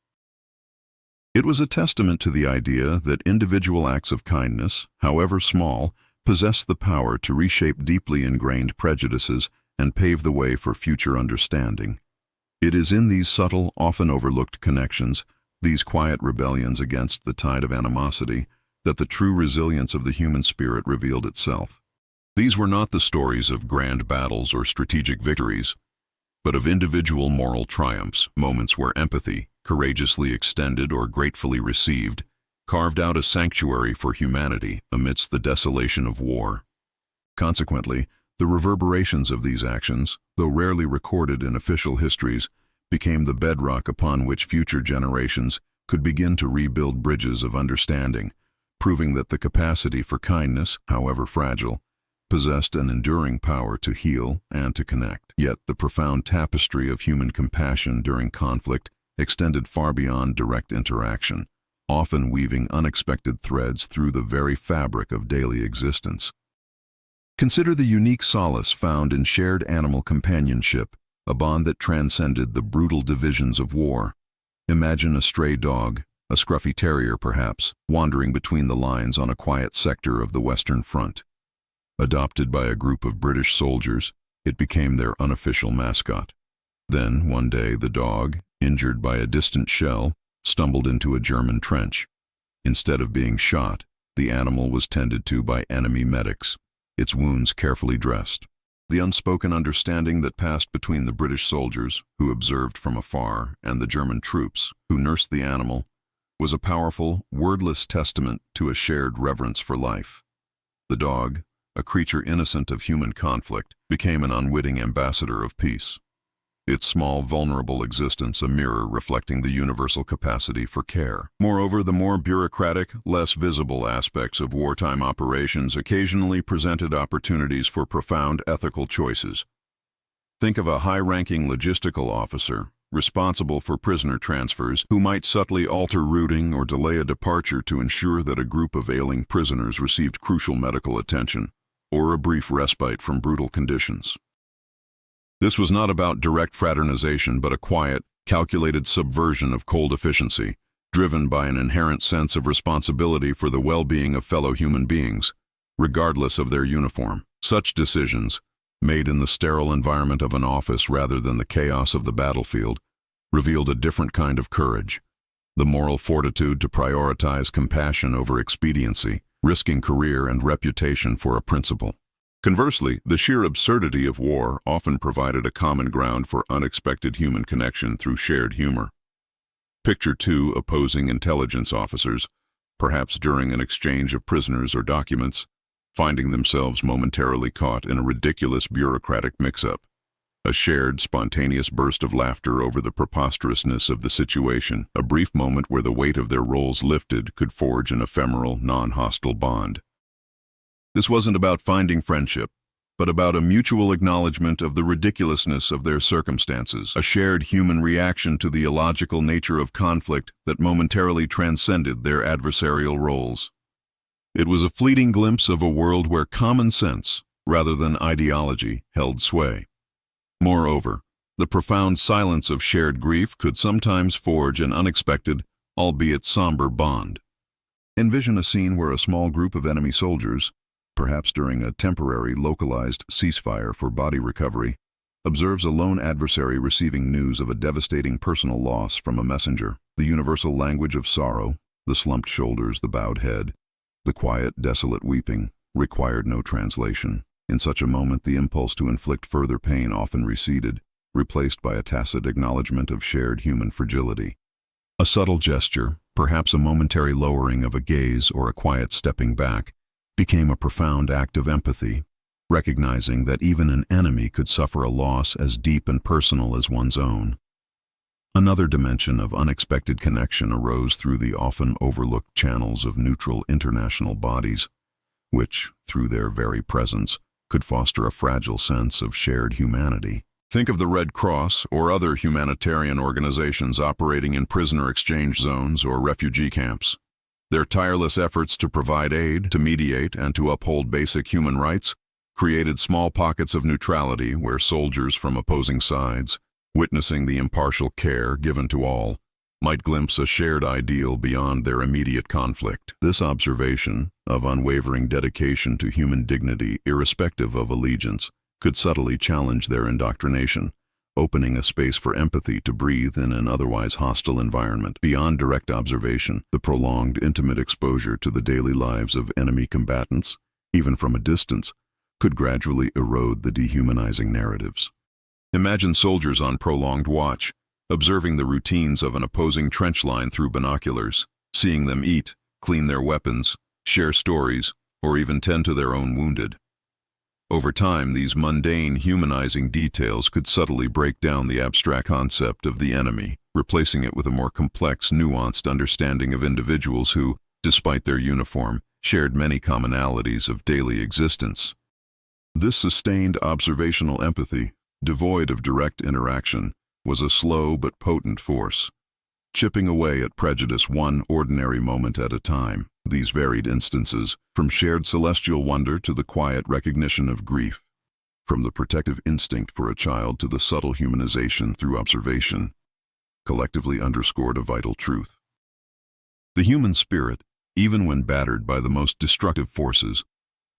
It was a testament to the idea that individual acts of kindness, however small, possess the power to reshape deeply ingrained prejudices and pave the way for future understanding. It is in these subtle, often overlooked connections, these quiet rebellions against the tide of animosity, that the true resilience of the human spirit revealed itself. These were not the stories of grand battles or strategic victories, but of individual moral triumphs, moments where empathy, courageously extended or gratefully received, carved out a sanctuary for humanity amidst the desolation of war. Consequently, the reverberations of these actions, though rarely recorded in official histories, became the bedrock upon which future generations could begin to rebuild bridges of understanding, proving that the capacity for kindness, however fragile, possessed an enduring power to heal and to connect. Yet the profound tapestry of human compassion during conflict extended far beyond direct interaction, often weaving unexpected threads through the very fabric of daily existence. Consider the unique solace found in shared animal companionship, a bond that transcended the brutal divisions of war. Imagine a stray dog, a scruffy terrier perhaps, wandering between the lines on a quiet sector of the Western Front. Adopted by a group of British soldiers, it became their unofficial mascot. Then, one day, the dog, injured by a distant shell, stumbled into a German trench. Instead of being shot, the animal was tended to by enemy medics, its wounds carefully dressed. The unspoken understanding that passed between the British soldiers, who observed from afar, and the German troops, who nursed the animal, was a powerful, wordless testament to a shared reverence for life. The dog, a creature innocent of human conflict, became an unwitting ambassador of peace. Its small, vulnerable existence a mirror reflecting the universal capacity for care. Moreover, the more bureaucratic, less visible aspects of wartime operations occasionally presented opportunities for profound ethical choices. Think of a high-ranking logistical officer, responsible for prisoner transfers, who might subtly alter routing or delay a departure to ensure that a group of ailing prisoners received crucial medical attention, or a brief respite from brutal conditions. This was not about direct fraternization, but a quiet, calculated subversion of cold efficiency, driven by an inherent sense of responsibility for the well-being of fellow human beings, regardless of their uniform. Such decisions, made in the sterile environment of an office rather than the chaos of the battlefield, revealed a different kind of courage, the moral fortitude to prioritize compassion over expediency, risking career and reputation for a principle. Conversely, the sheer absurdity of war often provided a common ground for unexpected human connection through shared humor. Picture two opposing intelligence officers, perhaps during an exchange of prisoners or documents, finding themselves momentarily caught in a ridiculous bureaucratic mix-up. A shared, spontaneous burst of laughter over the preposterousness of the situation, a brief moment where the weight of their roles lifted, could forge an ephemeral, non-hostile bond. This wasn't about finding friendship, but about a mutual acknowledgement of the ridiculousness of their circumstances, a shared human reaction to the illogical nature of conflict that momentarily transcended their adversarial roles. It was a fleeting glimpse of a world where common sense, rather than ideology, held sway. Moreover, the profound silence of shared grief could sometimes forge an unexpected, albeit somber bond. Envision a scene where a small group of enemy soldiers, perhaps during a temporary localized ceasefire for body recovery, observes a lone adversary receiving news of a devastating personal loss from a messenger. The universal language of sorrow, the slumped shoulders, the bowed head, the quiet, desolate weeping, required no translation. In such a moment, the impulse to inflict further pain often receded, replaced by a tacit acknowledgement of shared human fragility. A subtle gesture, perhaps a momentary lowering of a gaze or a quiet stepping back, became a profound act of empathy, recognizing that even an enemy could suffer a loss as deep and personal as one's own. Another dimension of unexpected connection arose through the often overlooked channels of neutral international bodies, which, through their very presence, could foster a fragile sense of shared humanity. Think of the Red Cross or other humanitarian organizations operating in prisoner exchange zones or refugee camps. Their tireless efforts to provide aid, to mediate, and to uphold basic human rights created small pockets of neutrality where soldiers from opposing sides, witnessing the impartial care given to all, might glimpse a shared ideal beyond their immediate conflict. This observation of unwavering dedication to human dignity, irrespective of allegiance, could subtly challenge their indoctrination, opening a space for empathy to breathe in an otherwise hostile environment. Beyond direct observation, the prolonged, intimate exposure to the daily lives of enemy combatants, even from a distance, could gradually erode the dehumanizing narratives. Imagine soldiers on prolonged watch, observing the routines of an opposing trench line through binoculars, seeing them eat, clean their weapons, share stories, or even tend to their own wounded. Over time, these mundane, humanizing details could subtly break down the abstract concept of the enemy, replacing it with a more complex, nuanced understanding of individuals who, despite their uniform, shared many commonalities of daily existence. This sustained observational empathy, devoid of direct interaction, was a slow but potent force, chipping away at prejudice one ordinary moment at a time. These varied instances, from shared celestial wonder to the quiet recognition of grief, from the protective instinct for a child to the subtle humanization through observation, collectively underscored a vital truth. The human spirit, even when battered by the most destructive forces,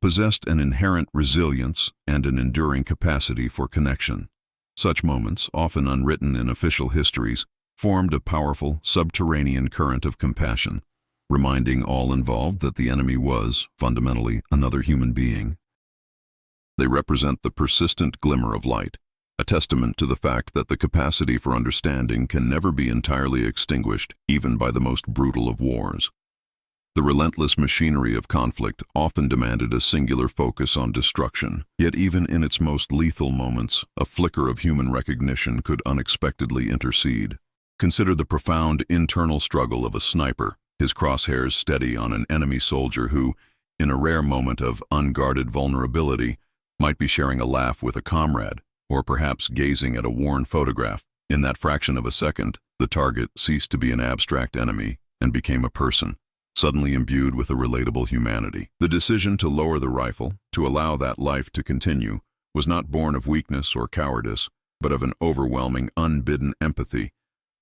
possessed an inherent resilience and an enduring capacity for connection. Such moments, often unwritten in official histories, formed a powerful, subterranean current of compassion, reminding all involved that the enemy was, fundamentally, another human being. They represent the persistent glimmer of light, a testament to the fact that the capacity for understanding can never be entirely extinguished, even by the most brutal of wars. The relentless machinery of conflict often demanded a singular focus on destruction, yet even in its most lethal moments, a flicker of human recognition could unexpectedly intercede. Consider the profound internal struggle of a sniper, his crosshairs steady on an enemy soldier who, in a rare moment of unguarded vulnerability, might be sharing a laugh with a comrade, or perhaps gazing at a worn photograph. In that fraction of a second, the target ceased to be an abstract enemy and became a person, suddenly imbued with a relatable humanity. The decision to lower the rifle, to allow that life to continue, was not born of weakness or cowardice, but of an overwhelming, unbidden empathy,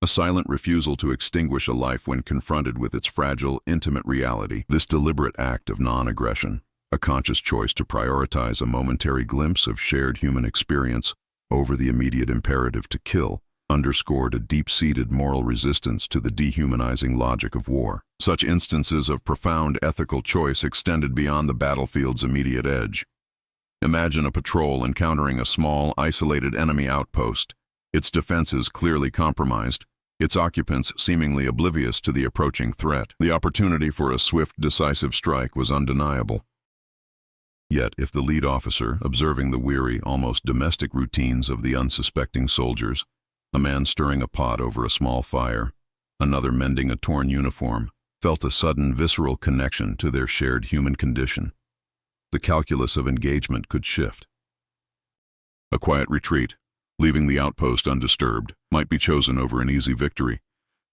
a silent refusal to extinguish a life when confronted with its fragile, intimate reality. This deliberate act of non-aggression, a conscious choice to prioritize a momentary glimpse of shared human experience over the immediate imperative to kill, underscored a deep-seated moral resistance to the dehumanizing logic of war. Such instances of profound ethical choice extended beyond the battlefield's immediate edge. Imagine a patrol encountering a small, isolated enemy outpost, its defenses clearly compromised, its occupants seemingly oblivious to the approaching threat. The opportunity for a swift, decisive strike was undeniable. Yet, if the lead officer, observing the weary, almost domestic routines of the unsuspecting soldiers, a man stirring a pot over a small fire, another mending a torn uniform, felt a sudden visceral connection to their shared human condition, the calculus of engagement could shift. A quiet retreat, leaving the outpost undisturbed, might be chosen over an easy victory,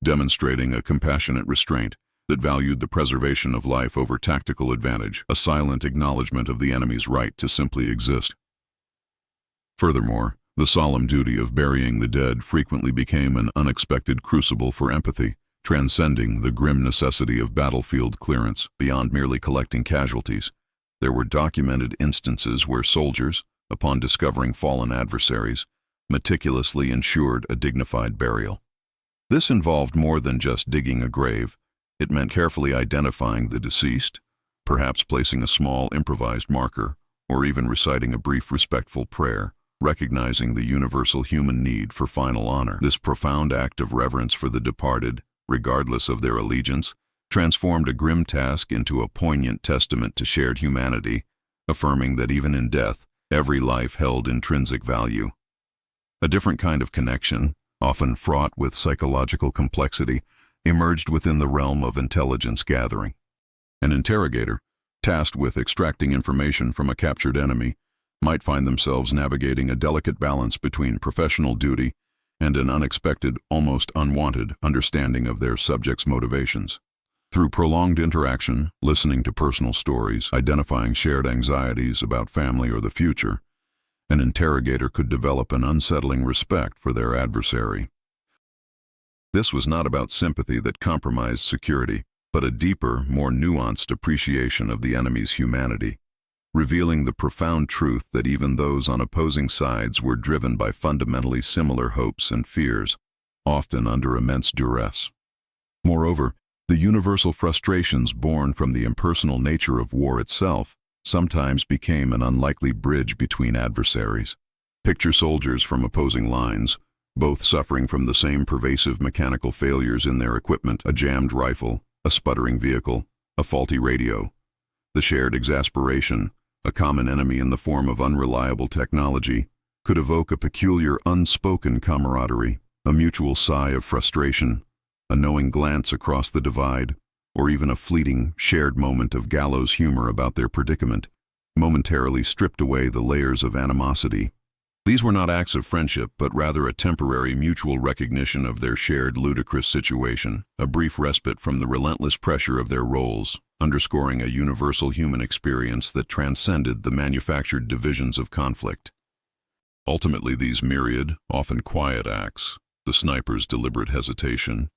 demonstrating a compassionate restraint that valued the preservation of life over tactical advantage, a silent acknowledgement of the enemy's right to simply exist. Furthermore, the solemn duty of burying the dead frequently became an unexpected crucible for empathy, transcending the grim necessity of battlefield clearance. Beyond merely collecting casualties, there were documented instances where soldiers, upon discovering fallen adversaries, meticulously ensured a dignified burial. This involved more than just digging a grave. It meant carefully identifying the deceased, perhaps placing a small improvised marker, or even reciting a brief respectful prayer, recognizing the universal human need for final honor. This profound act of reverence for the departed, regardless of their allegiance, transformed a grim task into a poignant testament to shared humanity, affirming that even in death, every life held intrinsic value. A different kind of connection, often fraught with psychological complexity, emerged within the realm of intelligence gathering. An interrogator, tasked with extracting information from a captured enemy, might find themselves navigating a delicate balance between professional duty and an unexpected, almost unwanted, understanding of their subject's motivations. Through prolonged interaction, listening to personal stories, identifying shared anxieties about family or the future, an interrogator could develop an unsettling respect for their adversary. This was not about sympathy that compromised security, but a deeper, more nuanced appreciation of the enemy's humanity, revealing the profound truth that even those on opposing sides were driven by fundamentally similar hopes and fears, often under immense duress. Moreover, the universal frustrations born from the impersonal nature of war itself sometimes became an unlikely bridge between adversaries. Picture soldiers from opposing lines, both suffering from the same pervasive mechanical failures in their equipment, a jammed rifle, a sputtering vehicle, a faulty radio. The shared exasperation, a common enemy in the form of unreliable technology, could evoke a peculiar unspoken camaraderie, a mutual sigh of frustration, a knowing glance across the divide, or even a fleeting, shared moment of gallows humor about their predicament, momentarily stripped away the layers of animosity. These were not acts of friendship, but rather a temporary mutual recognition of their shared ludicrous situation, a brief respite from the relentless pressure of their roles, underscoring a universal human experience that transcended the manufactured divisions of conflict. Ultimately, these myriad, often quiet acts, the sniper's deliberate hesitation,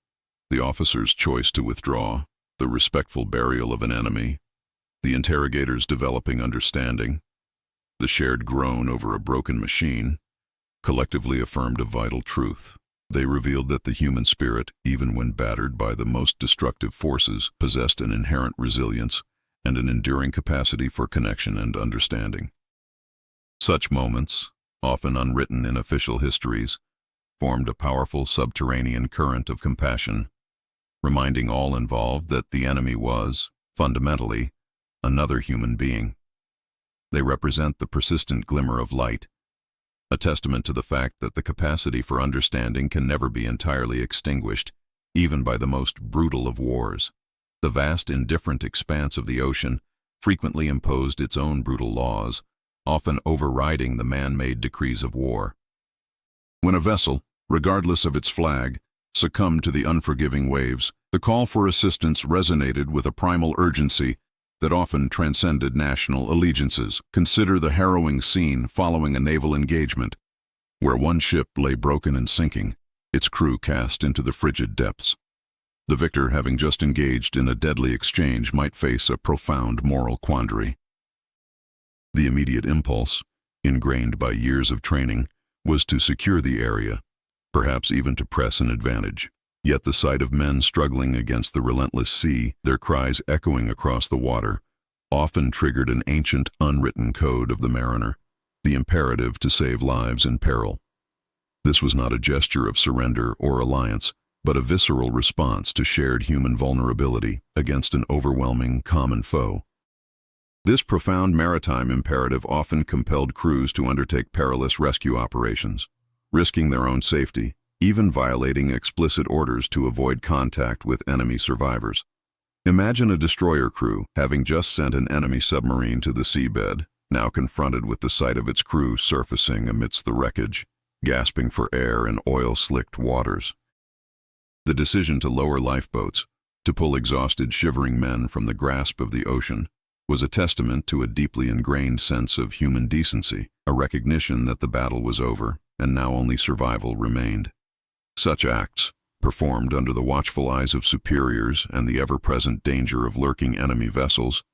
the officer's choice to withdraw, the respectful burial of an enemy, the interrogator's developing understanding, the shared groan over a broken machine, collectively affirmed a vital truth. They revealed that the human spirit, even when battered by the most destructive forces, possessed an inherent resilience and an enduring capacity for connection and understanding. Such moments, often unwritten in official histories, formed a powerful subterranean current of compassion, reminding all involved that the enemy was, fundamentally, another human being. They represent the persistent glimmer of light, a testament to the fact that the capacity for understanding can never be entirely extinguished, even by the most brutal of wars. The vast, indifferent expanse of the ocean frequently imposed its own brutal laws, often overriding the man-made decrees of war. When a vessel, regardless of its flag, succumbed to the unforgiving waves, the call for assistance resonated with a primal urgency that often transcended national allegiances. Consider the harrowing scene following a naval engagement, where one ship lay broken and sinking, its crew cast into the frigid depths. The victor, having just engaged in a deadly exchange, might face a profound moral quandary. The immediate impulse, ingrained by years of training, was to secure the area, perhaps even to press an advantage. Yet the sight of men struggling against the relentless sea, their cries echoing across the water, often triggered an ancient, unwritten code of the mariner, the imperative to save lives in peril. This was not a gesture of surrender or alliance, but a visceral response to shared human vulnerability against an overwhelming common foe. This profound maritime imperative often compelled crews to undertake perilous rescue operations, risking their own safety, even violating explicit orders to avoid contact with enemy survivors. Imagine a destroyer crew, having just sent an enemy submarine to the seabed, now confronted with the sight of its crew surfacing amidst the wreckage, gasping for air in oil-slicked waters. The decision to lower lifeboats, to pull exhausted, shivering men from the grasp of the ocean, was a testament to a deeply ingrained sense of human decency, a recognition that the battle was over, and now only survival remained. Such acts, performed under the watchful eyes of superiors and the ever-present danger of lurking enemy vessels,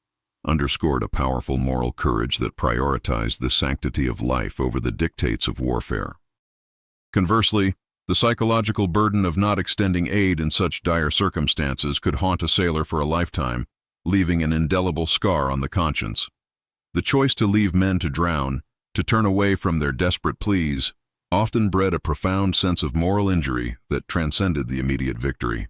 underscored a powerful moral courage that prioritized the sanctity of life over the dictates of warfare. Conversely, the psychological burden of not extending aid in such dire circumstances could haunt a sailor for a lifetime, leaving an indelible scar on the conscience. The choice to leave men to drown, to turn away from their desperate pleas, often bred a profound sense of moral injury that transcended the immediate victory.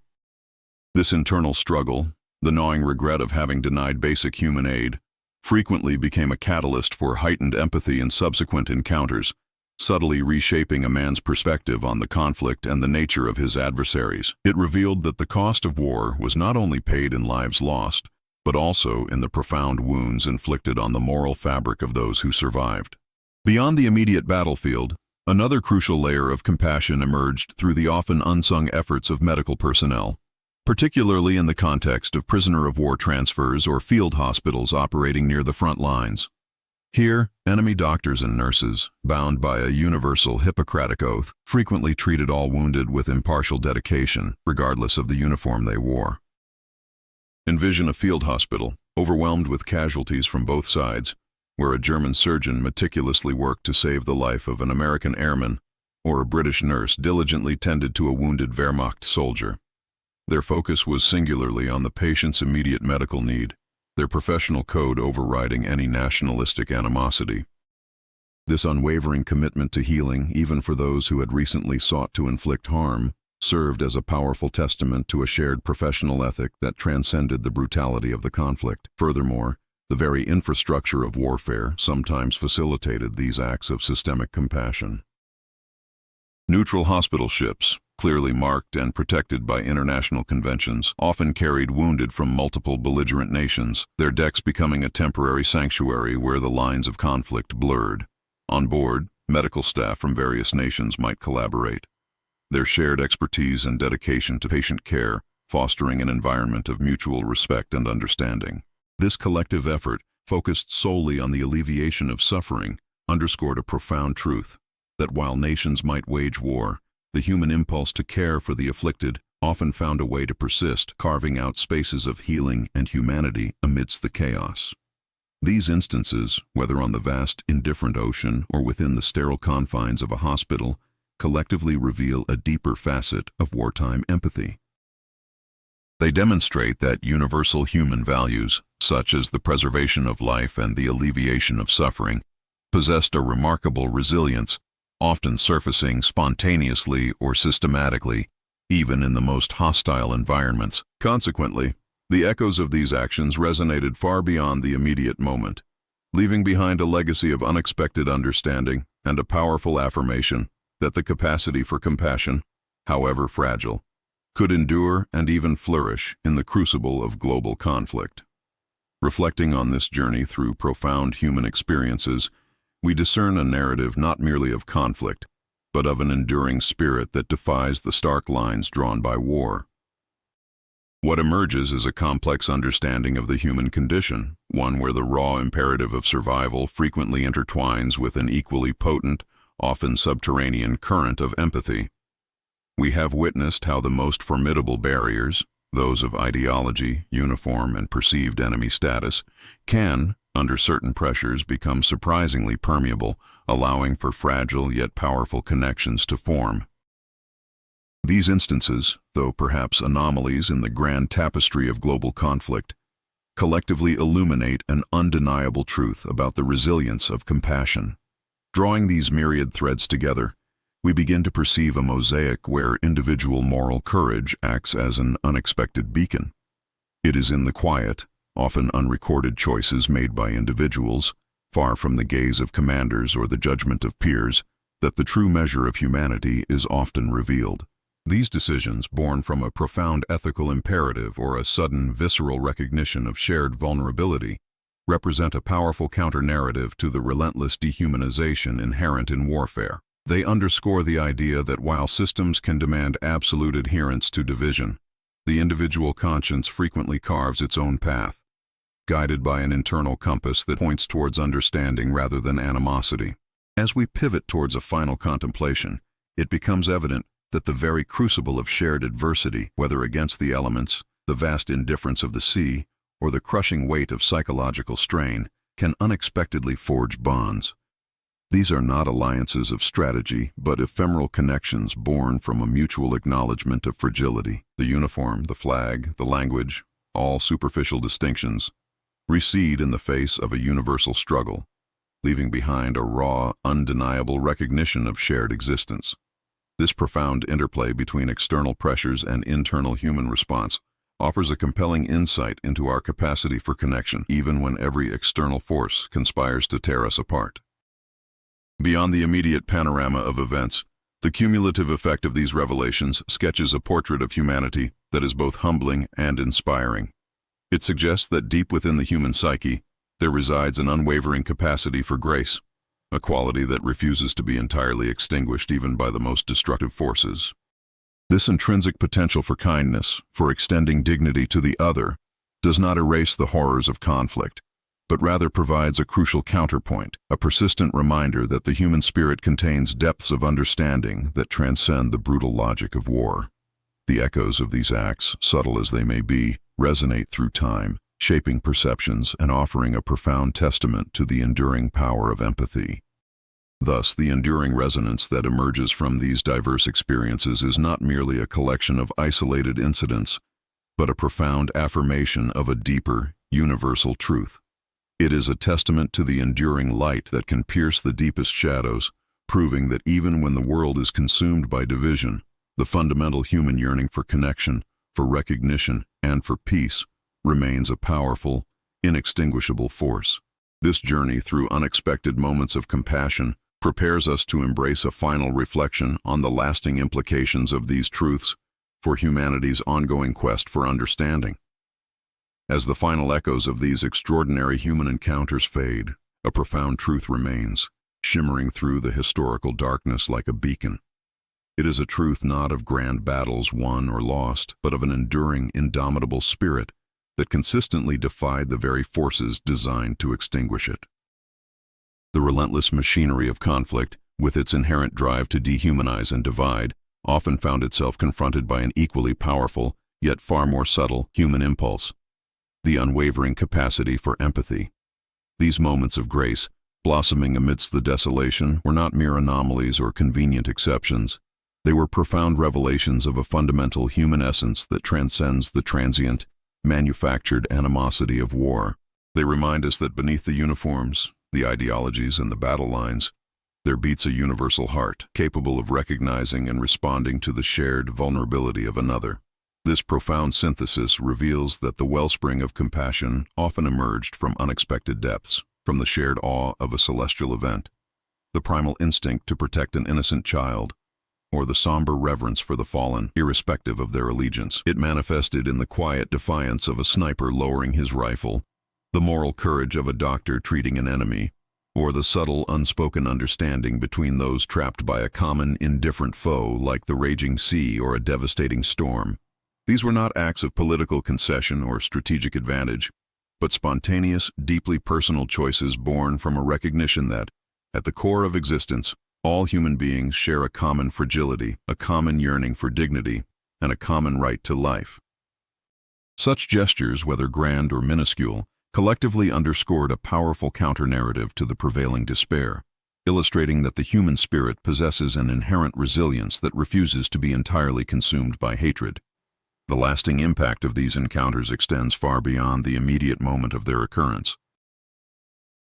This internal struggle, the gnawing regret of having denied basic human aid, frequently became a catalyst for heightened empathy in subsequent encounters, subtly reshaping a man's perspective on the conflict and the nature of his adversaries. It revealed that the cost of war was not only paid in lives lost, but also in the profound wounds inflicted on the moral fabric of those who survived. Beyond the immediate battlefield, another crucial layer of compassion emerged through the often unsung efforts of medical personnel, particularly in the context of prisoner-of-war transfers or field hospitals operating near the front lines. Here, enemy doctors and nurses, bound by a universal Hippocratic oath, frequently treated all wounded with impartial dedication, regardless of the uniform they wore. Envision a field hospital, overwhelmed with casualties from both sides, where a German surgeon meticulously worked to save the life of an American airman, or a British nurse diligently tended to a wounded Wehrmacht soldier. Their focus was singularly on the patient's immediate medical need, their professional code overriding any nationalistic animosity. This unwavering commitment to healing, even for those who had recently sought to inflict harm, served as a powerful testament to a shared professional ethic that transcended the brutality of the conflict. Furthermore, the very infrastructure of warfare sometimes facilitated these acts of systemic compassion. Neutral hospital ships, clearly marked and protected by international conventions, often carried wounded from multiple belligerent nations, their decks becoming a temporary sanctuary where the lines of conflict blurred. On board, medical staff from various nations might collaborate, their shared expertise and dedication to patient care fostering an environment of mutual respect and understanding. This collective effort, focused solely on the alleviation of suffering, underscored a profound truth, that while nations might wage war, the human impulse to care for the afflicted often found a way to persist, carving out spaces of healing and humanity amidst the chaos. These instances, whether on the vast, indifferent ocean or within the sterile confines of a hospital, collectively reveal a deeper facet of wartime empathy. They demonstrate that universal human values, such as the preservation of life and the alleviation of suffering, possessed a remarkable resilience, often surfacing spontaneously or systematically, even in the most hostile environments. Consequently, the echoes of these actions resonated far beyond the immediate moment, leaving behind a legacy of unexpected understanding and a powerful affirmation that the capacity for compassion, however fragile, could endure and even flourish in the crucible of global conflict. Reflecting on this journey through profound human experiences, we discern a narrative not merely of conflict, but of an enduring spirit that defies the stark lines drawn by war. What emerges is a complex understanding of the human condition, one where the raw imperative of survival frequently intertwines with an equally potent, often subterranean current of empathy. We have witnessed how the most formidable barriers, those of ideology, uniform, and perceived enemy status, can, under certain pressures, become surprisingly permeable, allowing for fragile yet powerful connections to form. These instances, though perhaps anomalies in the grand tapestry of global conflict, collectively illuminate an undeniable truth about the resilience of compassion. Drawing these myriad threads together, we begin to perceive a mosaic where individual moral courage acts as an unexpected beacon. It is in the quiet, often unrecorded choices made by individuals, far from the gaze of commanders or the judgment of peers, that the true measure of humanity is often revealed. These decisions, born from a profound ethical imperative or a sudden visceral recognition of shared vulnerability, represent a powerful counter-narrative to the relentless dehumanization inherent in warfare. They underscore the idea that while systems can demand absolute adherence to division, the individual conscience frequently carves its own path, guided by an internal compass that points towards understanding rather than animosity. As we pivot towards a final contemplation, it becomes evident that the very crucible of shared adversity, whether against the elements, the vast indifference of the sea, or the crushing weight of psychological strain, can unexpectedly forge bonds. These are not alliances of strategy, but ephemeral connections born from a mutual acknowledgement of fragility. The uniform, the flag, the language, all superficial distinctions, recede in the face of a universal struggle, leaving behind a raw, undeniable recognition of shared existence. This profound interplay between external pressures and internal human response offers a compelling insight into our capacity for connection, even when every external force conspires to tear us apart. Beyond the immediate panorama of events, the cumulative effect of these revelations sketches a portrait of humanity that is both humbling and inspiring. It suggests that deep within the human psyche, there resides an unwavering capacity for grace, a quality that refuses to be entirely extinguished even by the most destructive forces. This intrinsic potential for kindness, for extending dignity to the other, does not erase the horrors of conflict, but rather provides a crucial counterpoint, a persistent reminder that the human spirit contains depths of understanding that transcend the brutal logic of war. The echoes of these acts, subtle as they may be, resonate through time, shaping perceptions and offering a profound testament to the enduring power of empathy. Thus, the enduring resonance that emerges from these diverse experiences is not merely a collection of isolated incidents, but a profound affirmation of a deeper, universal truth. It is a testament to the enduring light that can pierce the deepest shadows, proving that even when the world is consumed by division, the fundamental human yearning for connection, for recognition, and for peace remains a powerful, inextinguishable force. This journey through unexpected moments of compassion prepares us to embrace a final reflection on the lasting implications of these truths for humanity's ongoing quest for understanding. As the final echoes of these extraordinary human encounters fade, a profound truth remains, shimmering through the historical darkness like a beacon. It is a truth not of grand battles won or lost, but of an enduring, indomitable spirit that consistently defied the very forces designed to extinguish it. The relentless machinery of conflict, with its inherent drive to dehumanize and divide, often found itself confronted by an equally powerful, yet far more subtle, human impulse: the unwavering capacity for empathy. These moments of grace, blossoming amidst the desolation, were not mere anomalies or convenient exceptions. They were profound revelations of a fundamental human essence that transcends the transient, manufactured animosity of war. They remind us that beneath the uniforms, the ideologies, and the battle lines, there beats a universal heart, capable of recognizing and responding to the shared vulnerability of another. This profound synthesis reveals that the wellspring of compassion often emerged from unexpected depths, from the shared awe of a celestial event, the primal instinct to protect an innocent child, or the somber reverence for the fallen, irrespective of their allegiance. It manifested in the quiet defiance of a sniper lowering his rifle, the moral courage of a doctor treating an enemy, or the subtle, unspoken understanding between those trapped by a common, indifferent foe like the raging sea or a devastating storm. These were not acts of political concession or strategic advantage, but spontaneous, deeply personal choices born from a recognition that, at the core of existence, all human beings share a common fragility, a common yearning for dignity, and a common right to life. Such gestures, whether grand or minuscule, collectively underscored a powerful counter-narrative to the prevailing despair. illustrating that the human spirit possesses an inherent resilience that refuses to be entirely consumed by hatred. The lasting impact of these encounters extends far beyond the immediate moment of their occurrence.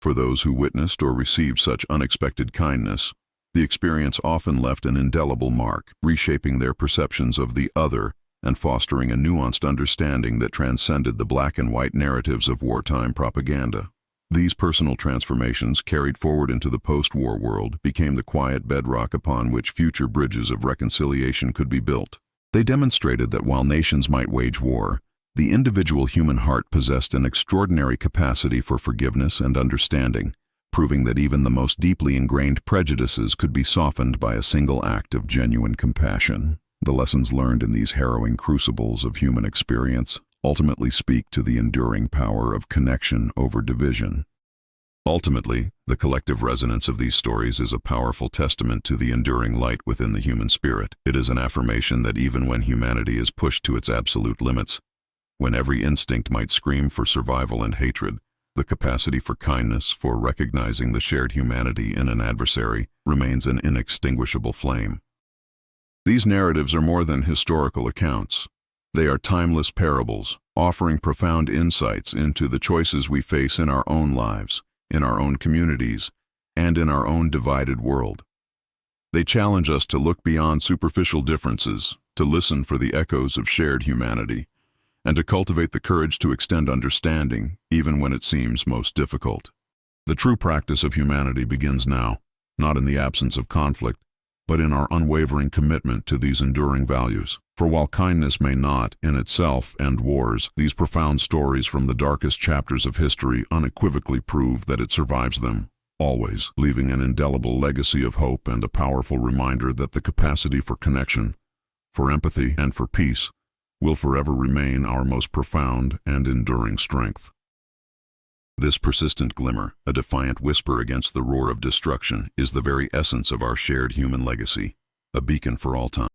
For those who witnessed or received such unexpected kindness, the experience often left an indelible mark, reshaping their perceptions of the other and fostering a nuanced understanding that transcended the black and white narratives of wartime propaganda. These personal transformations, carried forward into the post-war world, became the quiet bedrock upon which future bridges of reconciliation could be built. They demonstrated that while nations might wage war, the individual human heart possessed an extraordinary capacity for forgiveness and understanding, proving that even the most deeply ingrained prejudices could be softened by a single act of genuine compassion. The lessons learned in these harrowing crucibles of human experience ultimately speak to the enduring power of connection over division. Ultimately, the collective resonance of these stories is a powerful testament to the enduring light within the human spirit. It is an affirmation that even when humanity is pushed to its absolute limits, when every instinct might scream for survival and hatred, the capacity for kindness, for recognizing the shared humanity in an adversary, remains an inextinguishable flame. These narratives are more than historical accounts. They are timeless parables, offering profound insights into the choices we face in our own lives, in our own communities, and in our own divided world. They challenge us to look beyond superficial differences, to listen for the echoes of shared humanity, and to cultivate the courage to extend understanding, even when it seems most difficult. The true practice of humanity begins now, not in the absence of conflict, but in our unwavering commitment to these enduring values. For while kindness may not, in itself, end wars, these profound stories from the darkest chapters of history unequivocally prove that it survives them, always, leaving an indelible legacy of hope and a powerful reminder that the capacity for connection, for empathy, and for peace will forever remain our most profound and enduring strength. This persistent glimmer, a defiant whisper against the roar of destruction, is the very essence of our shared human legacy, a beacon for all time.